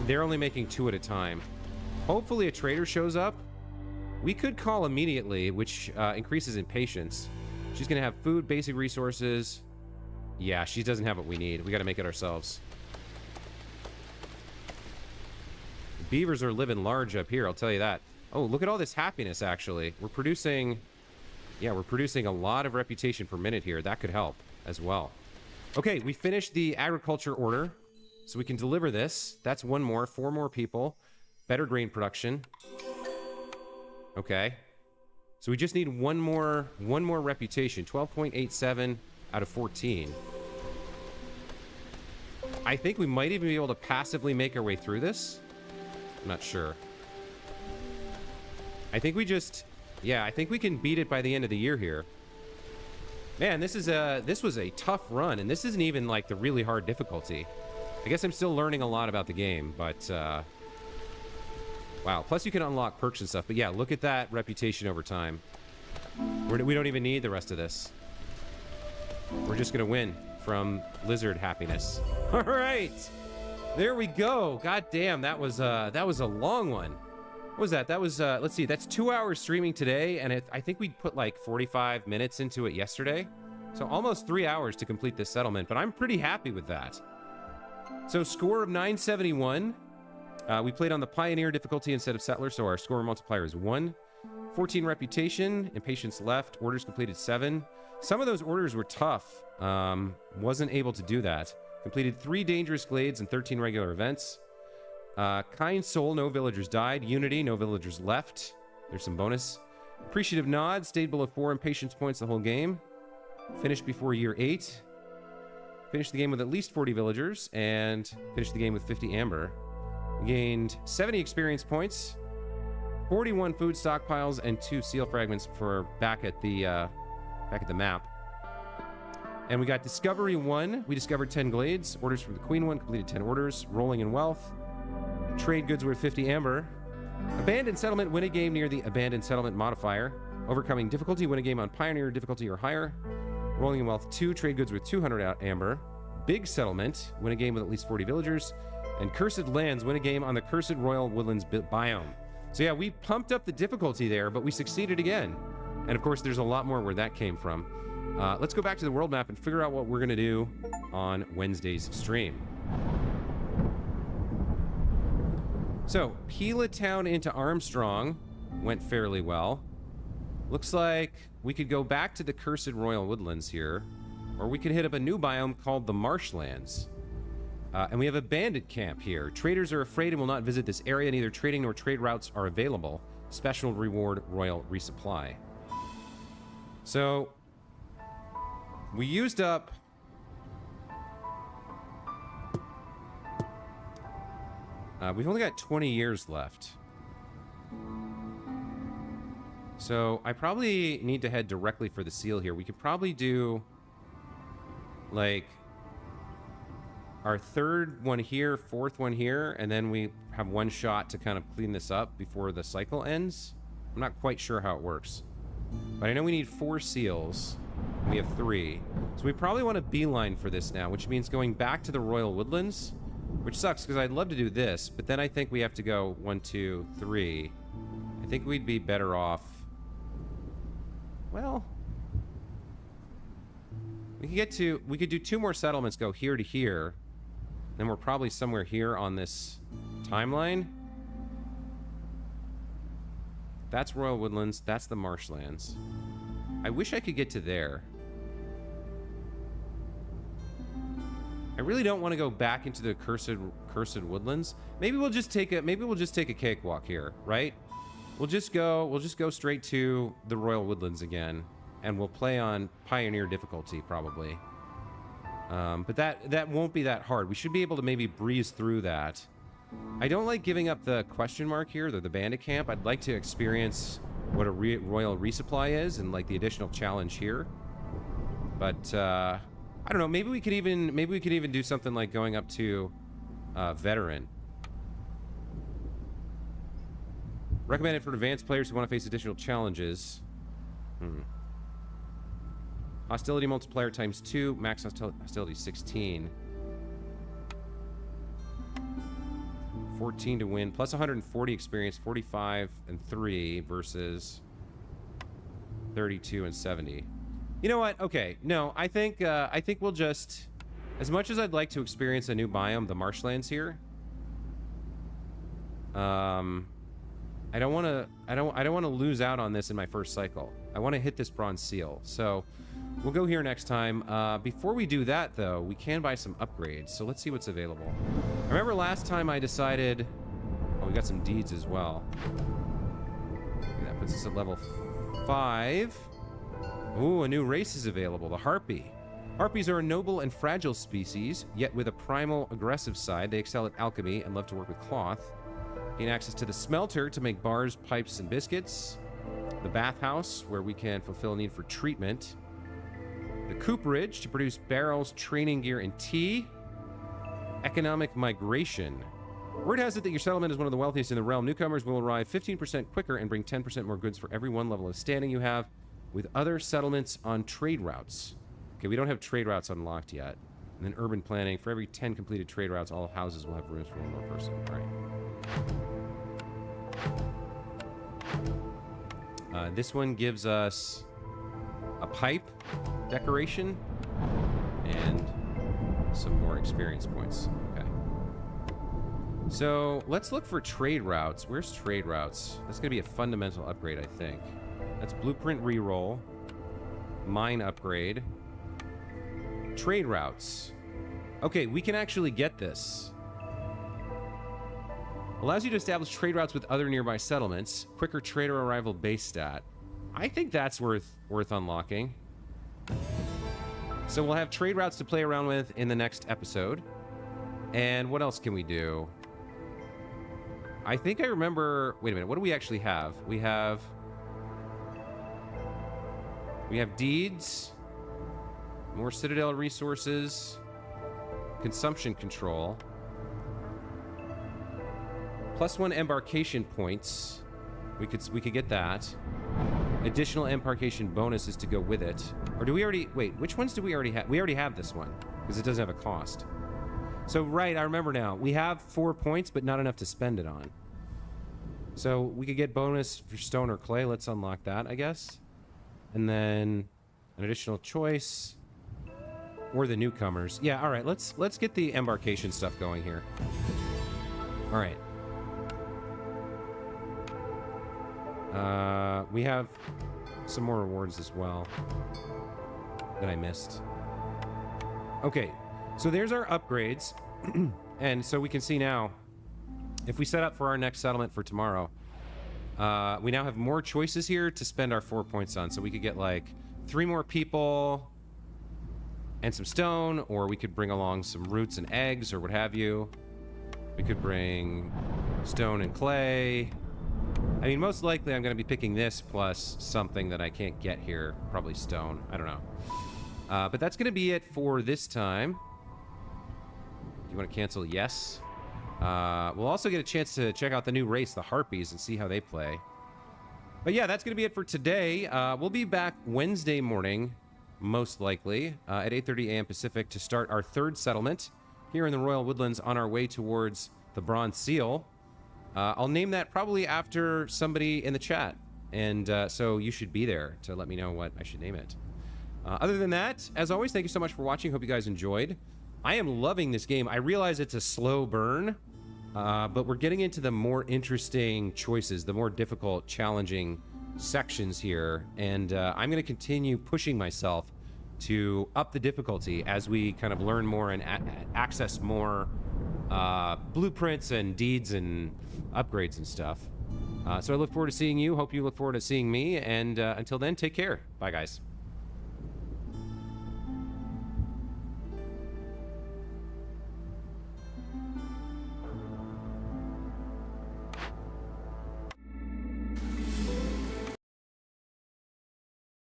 They're only making 2 at a time. Hopefully a trader shows up. We could call immediately, which increases in patience. She's going to have food, basic resources. Yeah, she doesn't have what we need. We got to make it ourselves. Beavers are living large up here, I'll tell you that. Oh, look at all this happiness, actually. We're producing... Yeah, we're producing a lot of reputation per minute here. That could help as well. Okay, we finished the agriculture order. So we can deliver this. That's 1 more. 4 more people. Better grain production. Okay. So we just need one more reputation. 12.87 out of 14. I think we might even be able to passively make our way through this. I'm not sure. I think we just... Yeah, I think we can beat it by the end of the year here. Man, this was a tough run, and this isn't even like the really hard difficulty. I guess I'm still learning a lot about the game, but wow. Plus you can unlock perks and stuff. But yeah, look at that reputation over time. We don't even need the rest of this. We're just gonna win from lizard happiness. All right, there we go. God damn, that was a long one. What was that? That was let's see, that's 2 hours streaming today, and I think we put like 45 minutes into it yesterday. So almost 3 hours to complete this settlement, but I'm pretty happy with that. So score of 971. We played on the Pioneer difficulty instead of Settler, so our score multiplier is 1. 14 reputation, impatience left, orders completed 7. Some of those orders were tough. Wasn't able to do that. Completed 3 dangerous glades and 13 regular events. Kind soul, no villagers died. Unity, no villagers left. There's some bonus. Appreciative nod, stayed below 4 impatience points the whole game. Finished before year 8. Finished the game with at least 40 villagers, and finished the game with 50 amber. Gained 70 experience points, 41 food stockpiles, and 2 seal fragments for back at the map. And we got Discovery 1. We discovered 10 glades. Orders from the Queen 1, completed 10 orders. Rolling in wealth. Trade goods worth 50 amber. Abandoned settlement, win a game near the abandoned settlement modifier. Overcoming difficulty, win a game on pioneer difficulty or higher. Rolling in wealth 2, trade goods worth 200 amber. Big settlement, win a game with at least 40 villagers. And cursed lands, win a game on the cursed royal woodlands biome. So yeah, we pumped up the difficulty there, but we succeeded again. And of course, there's a lot more where that came from. Let's go back to the world map and figure out what we're going to do on Wednesday's stream. So, Pila Town into Armstrong went fairly well. Looks like we could go back to the Cursed Royal Woodlands here, or we could hit up a new biome called the Marshlands. And we have a bandit camp here. Traders are afraid and will not visit this area. Neither trading nor trade routes are available. Special reward, royal resupply. So, we used up... we've only got 20 years left. So, I probably need to head directly for the seal here. We could probably do, like, our 3rd one here, 4th one here, and then we have one shot to kind of clean this up before the cycle ends. I'm not quite sure how it works. But I know we need 4 seals. And we have 3. So we probably want to beeline for this now, which means going back to the Royal Woodlands, which sucks because I'd love to do this, but then I think we have to go 1, 2, 3. I think we'd be better off... Well... We could do 2 more settlements, go here to here. Then we're probably somewhere here on this timeline. That's Royal Woodlands. That's the Marshlands. I wish I could get to there. I really don't want to go back into the cursed woodlands. Maybe we'll just take a cakewalk here, right? We'll just go straight to the Royal Woodlands again, and we'll play on Pioneer difficulty probably. But that won't be that hard. We should be able to maybe breeze through that. I don't like giving up the question mark here, the bandit camp. I'd like to experience what a royal resupply is and like the additional challenge here. But I don't know. Maybe we could even do something like going up to veteran. Recommended for advanced players who want to face additional challenges. Hostility multiplier times 2, max hostility 16. 14 to win, plus 140 experience, 45 and 3 versus 32 and 70. You know what? Okay, no, I think we'll just, as much as I'd like to experience a new biome, the marshlands here. I don't want to lose out on this in my first cycle. I want to hit this bronze seal. So we'll go here next time. Before we do that, though, we can buy some upgrades. So let's see what's available. I remember last time I decided... Oh, we got some deeds as well. That puts us at level 5. Ooh, a new race is available, the Harpy. Harpies are a noble and fragile species, yet with a primal aggressive side. They excel at alchemy and love to work with cloth. Gain access to the smelter to make bars, pipes, and biscuits. The bathhouse, where we can fulfill a need for treatment. The cooperage to produce barrels, training gear, and tea. Economic migration. Word has it that your settlement is one of the wealthiest in the realm. Newcomers will arrive 15% quicker and bring 10% more goods for every 1 level of standing you have with other settlements on trade routes. Okay, we don't have trade routes unlocked yet. And then urban planning. For every 10 completed trade routes, all houses will have rooms for 1 more person. All right. This one gives us a pipe decoration and some more experience points. Okay. So let's look for trade routes. Where's trade routes? That's going to be a fundamental upgrade, I think. That's blueprint reroll. Mine upgrade. Trade routes. Okay, we can actually get this. Allows you to establish trade routes with other nearby settlements. Quicker trader arrival base stat. I think that's worth unlocking. So we'll have trade routes to play around with in the next episode. And what else can we do? I think I remember... Wait a minute. What do we actually have? We have deeds. More Citadel resources. Consumption control. +1 embarkation points. We could get that. Additional embarkation bonuses to go with it. Or do we already... Wait, which ones do we already have? We already have this one. Because it doesn't have a cost. So, right, I remember now. We have 4 points, but not enough to spend it on. So, we could get bonus for stone or clay. Let's unlock that, I guess. And then an additional choice. Or the newcomers. Yeah, all right, let's get the embarkation stuff going here. All right. We have some more rewards as well that I missed. Okay, so there's our upgrades. And so we can see now, if we set up for our next settlement for tomorrow, we now have more choices here to spend our 4 points on. So we could get like 3 more people and some stone, or we could bring along some roots and eggs or what have you. We could bring stone and clay. I mean, most likely I'm going to be picking this plus something that I can't get here. Probably stone. I don't know. But that's going to be it for this time. Do you want to cancel? Yes. We'll also get a chance to check out the new race, the Harpies, and see how they play. But yeah, that's going to be it for today. We'll be back Wednesday morning, most likely, at 8:30 a.m. Pacific to start our 3rd settlement here in the Royal Woodlands on our way towards the Bronze Seal. I'll name that probably after somebody in the chat. And so you should be there to let me know what I should name it. Other than that, as always, thank you so much for watching. Hope you guys enjoyed. I am loving this game. I realize it's a slow burn, but we're getting into the more interesting choices, the more difficult, challenging sections here. And I'm going to continue pushing myself to up the difficulty as we kind of learn more and access more blueprints and deeds and upgrades and stuff. So I look forward to seeing you. Hope you look forward to seeing me. And until then, take care. Bye, guys.